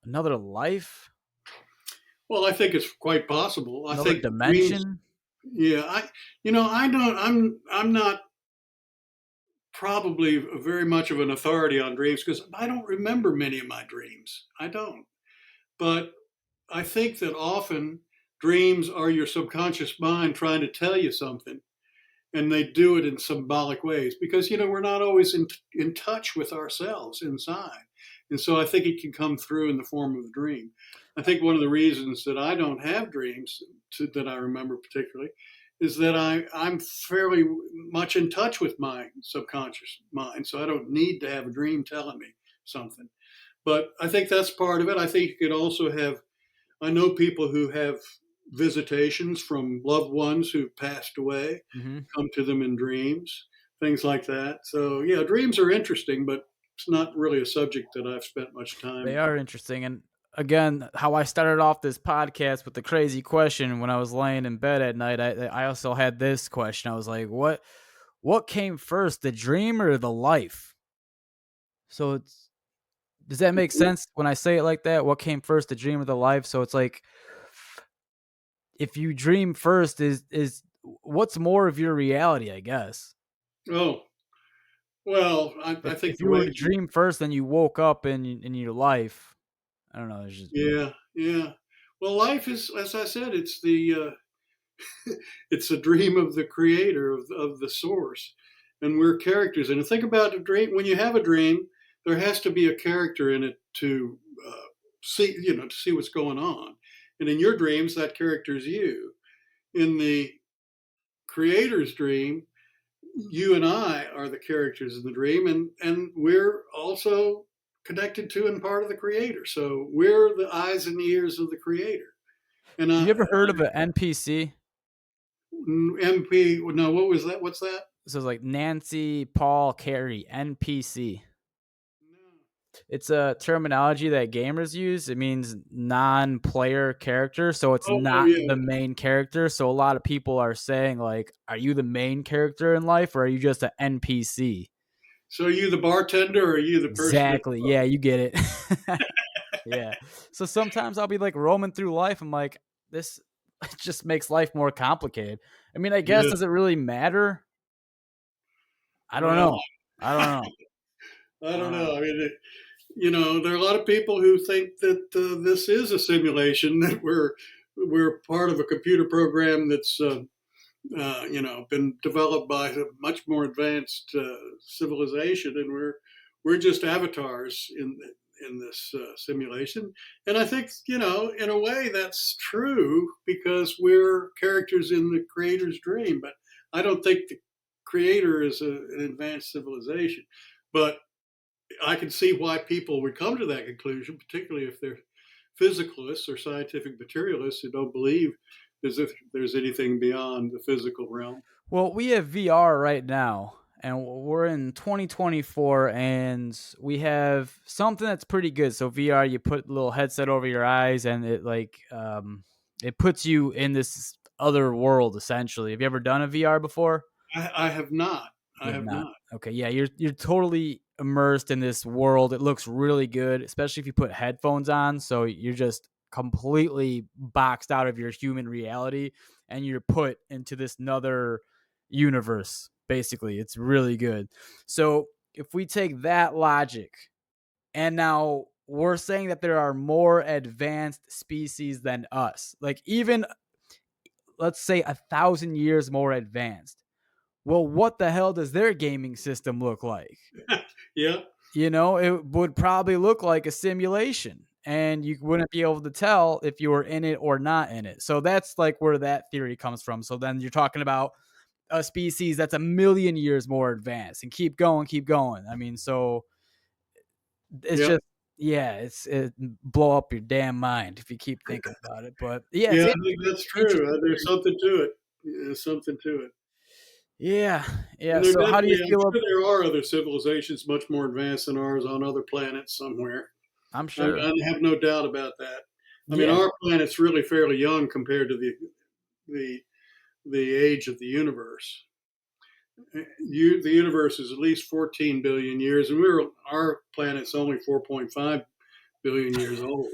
[SPEAKER 2] life?
[SPEAKER 1] Well, I think it's quite possible. I
[SPEAKER 2] Another
[SPEAKER 1] think dreams.
[SPEAKER 2] dimension?
[SPEAKER 1] Yeah, I don't. I'm not probably very much of an authority on dreams because I don't remember many of my dreams. I don't. But I think that often dreams are your subconscious mind trying to tell you something, and they do it in symbolic ways because we're not always in touch with ourselves inside, and so I think it can come through in the form of a dream. I think one of the reasons that I don't have dreams that I remember particularly is that I'm fairly much in touch with my subconscious mind, so I don't need to have a dream telling me something. But I think that's part of it. I think you could also have. I know people who have visitations from loved ones who've passed away
[SPEAKER 2] Mhm.
[SPEAKER 1] come to them in dreams, things like that. So, yeah, dreams are interesting, but it's not really a subject that I've spent much
[SPEAKER 2] They
[SPEAKER 1] time.
[SPEAKER 2] are interesting, and again, how I started off this podcast with the crazy question when I was laying in bed at night, I also had this question. I was like, what came first, the dream or the life? So it's does that make sense when I say it like that? What came first, the dream or the life? So it's like if you dream first is what's more of your reality, I guess.
[SPEAKER 1] Oh, well, I think
[SPEAKER 2] If
[SPEAKER 1] the
[SPEAKER 2] you were
[SPEAKER 1] way,
[SPEAKER 2] to dream first and you woke up in your life, I don't know, it's just
[SPEAKER 1] yeah, yeah. Well, life is, as I said, it's a dream of the creator of the source, and we're characters. And think about a dream. When you have a dream, there has to be a character in it to see, to see what's going on. And in your dreams, that character is you. In the creator's dream, you and I are the characters in the dream, and we're also connected to and part of the creator. So we're the eyes and ears of the creator. And
[SPEAKER 2] Have you ever heard of an NPC?
[SPEAKER 1] MP, no, what was that? What's that?
[SPEAKER 2] So it's like Nancy, Paul, Carrie, NPC. It's a terminology that gamers use. It means non-player character, so it's
[SPEAKER 1] Oh
[SPEAKER 2] not
[SPEAKER 1] yeah.
[SPEAKER 2] the main character. So a lot of people are saying like, "Are you the main character in life, or are you just an NPC?"
[SPEAKER 1] So are you the bartender or are you the person at the
[SPEAKER 2] Exactly.
[SPEAKER 1] pub?
[SPEAKER 2] Yeah, you get it. Yeah. So sometimes I'll be like roaming through life. I'm like, this it just makes life more complicated. I mean, I guess
[SPEAKER 1] Yeah.
[SPEAKER 2] does it really matter? I don't
[SPEAKER 1] Well,
[SPEAKER 2] know. I don't know.
[SPEAKER 1] I
[SPEAKER 2] I
[SPEAKER 1] don't
[SPEAKER 2] don't
[SPEAKER 1] know.
[SPEAKER 2] know.
[SPEAKER 1] I mean, there are a lot of people who think that this is a simulation that we're part of a computer program that's been developed by a much more advanced civilization, and we're just avatars in this simulation. And I think in a way that's true because we're characters in the creator's dream. But I don't think the creator is an advanced civilization. But I can see why people would come to that conclusion, particularly if they're physicalists or scientific materialists who don't believe as if there's anything beyond the physical realm.
[SPEAKER 2] Well, we have VR right now, and we're in 2024, and we have something that's pretty good. So VR, you put a little headset over your eyes, and it puts you in this other world essentially. Have you ever done a VR before?
[SPEAKER 1] I have not. I
[SPEAKER 2] You have
[SPEAKER 1] have
[SPEAKER 2] not.
[SPEAKER 1] not.
[SPEAKER 2] Okay, yeah, you're totally immersed in this world. It looks really good, especially if you put headphones on, so you're just completely boxed out of your human reality and you're put into this another universe, basically. It's really good. So, if we take that logic and now we're saying that there are more advanced species than us, like even let's say 1,000 years more advanced. Well, what the hell does their gaming system look like?
[SPEAKER 1] Yeah,
[SPEAKER 2] It would probably look like a simulation, and you wouldn't be able to tell if you were in it or not in it. So that's like where that theory comes from. So then you're talking about a species that's 1,000,000 years more advanced, and keep going, keep going. I mean, so it's
[SPEAKER 1] yeah,
[SPEAKER 2] just yeah, it blow up your damn mind if you keep thinking about it. But yeah,
[SPEAKER 1] yeah.
[SPEAKER 2] it's
[SPEAKER 1] I think that's true.
[SPEAKER 2] interesting.
[SPEAKER 1] There's something to it. There's something to it.
[SPEAKER 2] Yeah, yeah.
[SPEAKER 1] And there
[SPEAKER 2] So how do you
[SPEAKER 1] definitely, I'm
[SPEAKER 2] feel?
[SPEAKER 1] sure there are other civilizations much more advanced than ours on other planets somewhere.
[SPEAKER 2] I'm
[SPEAKER 1] I,
[SPEAKER 2] sure.
[SPEAKER 1] I have no doubt about that. I mean,
[SPEAKER 2] Yeah,
[SPEAKER 1] our planet's really fairly young compared to the the age of the universe. The universe is at least 14 billion years, and our planet's only 4.5 billion years old.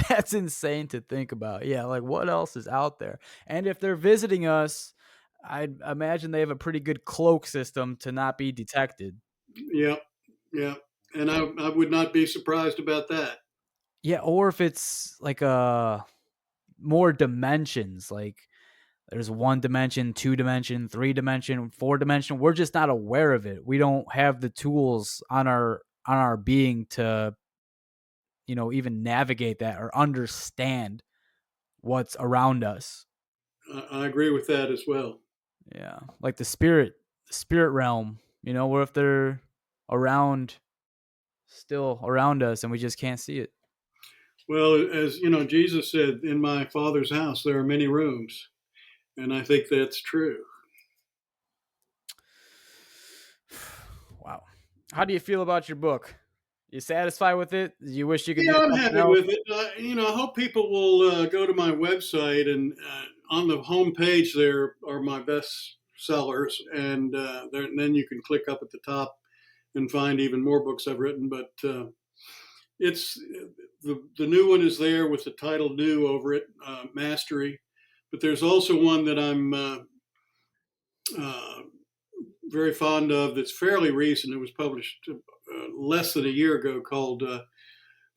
[SPEAKER 2] that's insane to think about. Yeah, like what else is out there? And if they're visiting us, I'd imagine they have a pretty good cloak system to not be detected.
[SPEAKER 1] Yeah, yeah, and I would not be surprised about that.
[SPEAKER 2] Yeah, or if it's like more dimensions, like there's one dimension, two dimension, three dimension, four dimension. We're just not aware of it. We don't have the tools on our being to, even navigate that or understand what's around us.
[SPEAKER 1] I agree with that as well.
[SPEAKER 2] Yeah, like the spirit realm. What if they're around, still around us, and we just can't see it?
[SPEAKER 1] Well, as you know, Jesus said, "In my Father's house there are many rooms," and I think that's true.
[SPEAKER 2] Wow. How do you feel about your book? You satisfied with it? You wish you could
[SPEAKER 1] Yeah,
[SPEAKER 2] do
[SPEAKER 1] I'm
[SPEAKER 2] something
[SPEAKER 1] happy
[SPEAKER 2] else?
[SPEAKER 1] with it. I hope people will go to my website, and on the home page there are my best sellers, and then you can click up at the top and find even more books I've written. But it's the new one is there with the title "New" over it, Mastery. But there's also one that I'm uh, very fond of that's fairly recent. It was published less than a year ago, called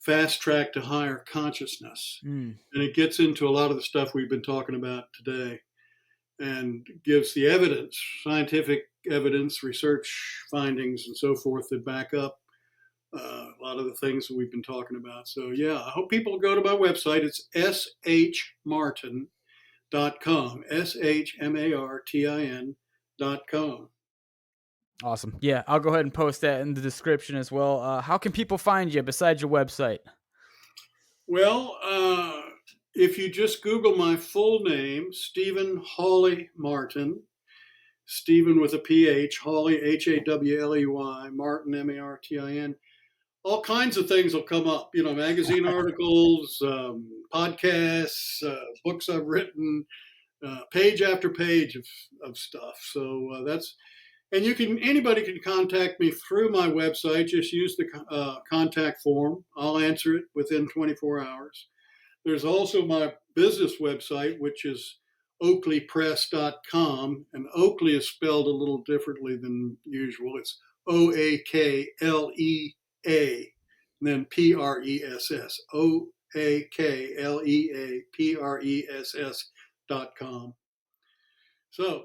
[SPEAKER 1] Fast Track to Higher Consciousness.
[SPEAKER 2] Mm.
[SPEAKER 1] And it gets into a lot of the stuff we've been talking about today and gives the evidence, scientific evidence, research findings, and so forth that back up a lot of the things that we've been talking about. So, yeah, I hope people go to my website. It's shmartin.com, shmartin.com.
[SPEAKER 2] Awesome. Yeah, I'll go ahead and post that in the description as well. How can people find you besides your website?
[SPEAKER 1] Well, if you just Google my full name, Stephen Hawley Martin, Stephen with a PH, Hawley, Hawley, Martin, Martin, all kinds of things will come up. You know, magazine articles, podcasts, books I've written, page after page of stuff. So and anybody can contact me through my website. Just use the contact form. I'll answer it within 24 hours. There's also my business website, which is oakleypress.com. And Oakley is spelled a little differently than usual. It's Oaklea, and then Press. Oaklea, Press.com. So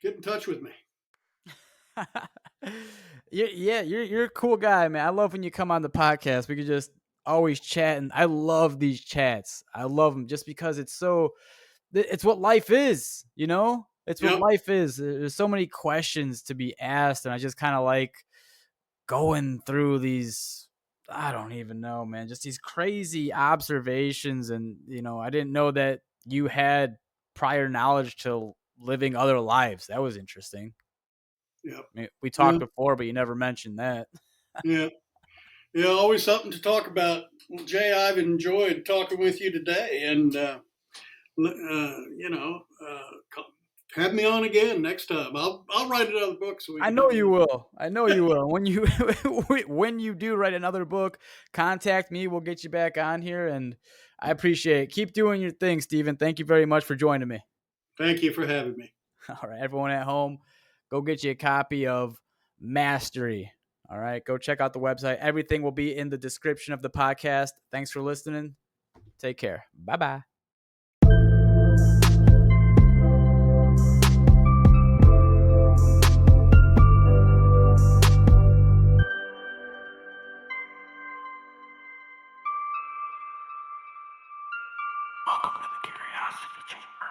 [SPEAKER 1] get in touch with me.
[SPEAKER 2] Yeah, you're a cool guy, man. I love when you come on the podcast. We could just always chat, and I love these chats. I love them just because it's what life is. It's what
[SPEAKER 1] Yep.
[SPEAKER 2] life is. There's so many questions to be asked, and I just kind of like going through these. I don't even know, man. Just these crazy observations, and I didn't know that you had prior knowledge to living other lives. That was interesting.
[SPEAKER 1] Yep.
[SPEAKER 2] I mean, we
[SPEAKER 1] Yeah.
[SPEAKER 2] talked before, but you never mentioned that.
[SPEAKER 1] Yeah. Yeah. Always something to talk about. Well, Jay, I've enjoyed talking with you today, and you know, Have me on again next time. I'll write another book so we
[SPEAKER 2] I
[SPEAKER 1] can
[SPEAKER 2] know
[SPEAKER 1] have
[SPEAKER 2] you
[SPEAKER 1] another.
[SPEAKER 2] will. I know you will. When you when you do write another book, contact me. We'll get you back on here, and I appreciate it. Keep doing your thing, Stephen. Thank you very much for joining me.
[SPEAKER 1] Thank you for having me.
[SPEAKER 2] All right, everyone at home, go get you a copy of Mastery. All right, go check out the website. Everything will be in the description of the podcast. Thanks for listening. Take care. Bye bye. Welcome to the Curiosity Chamber.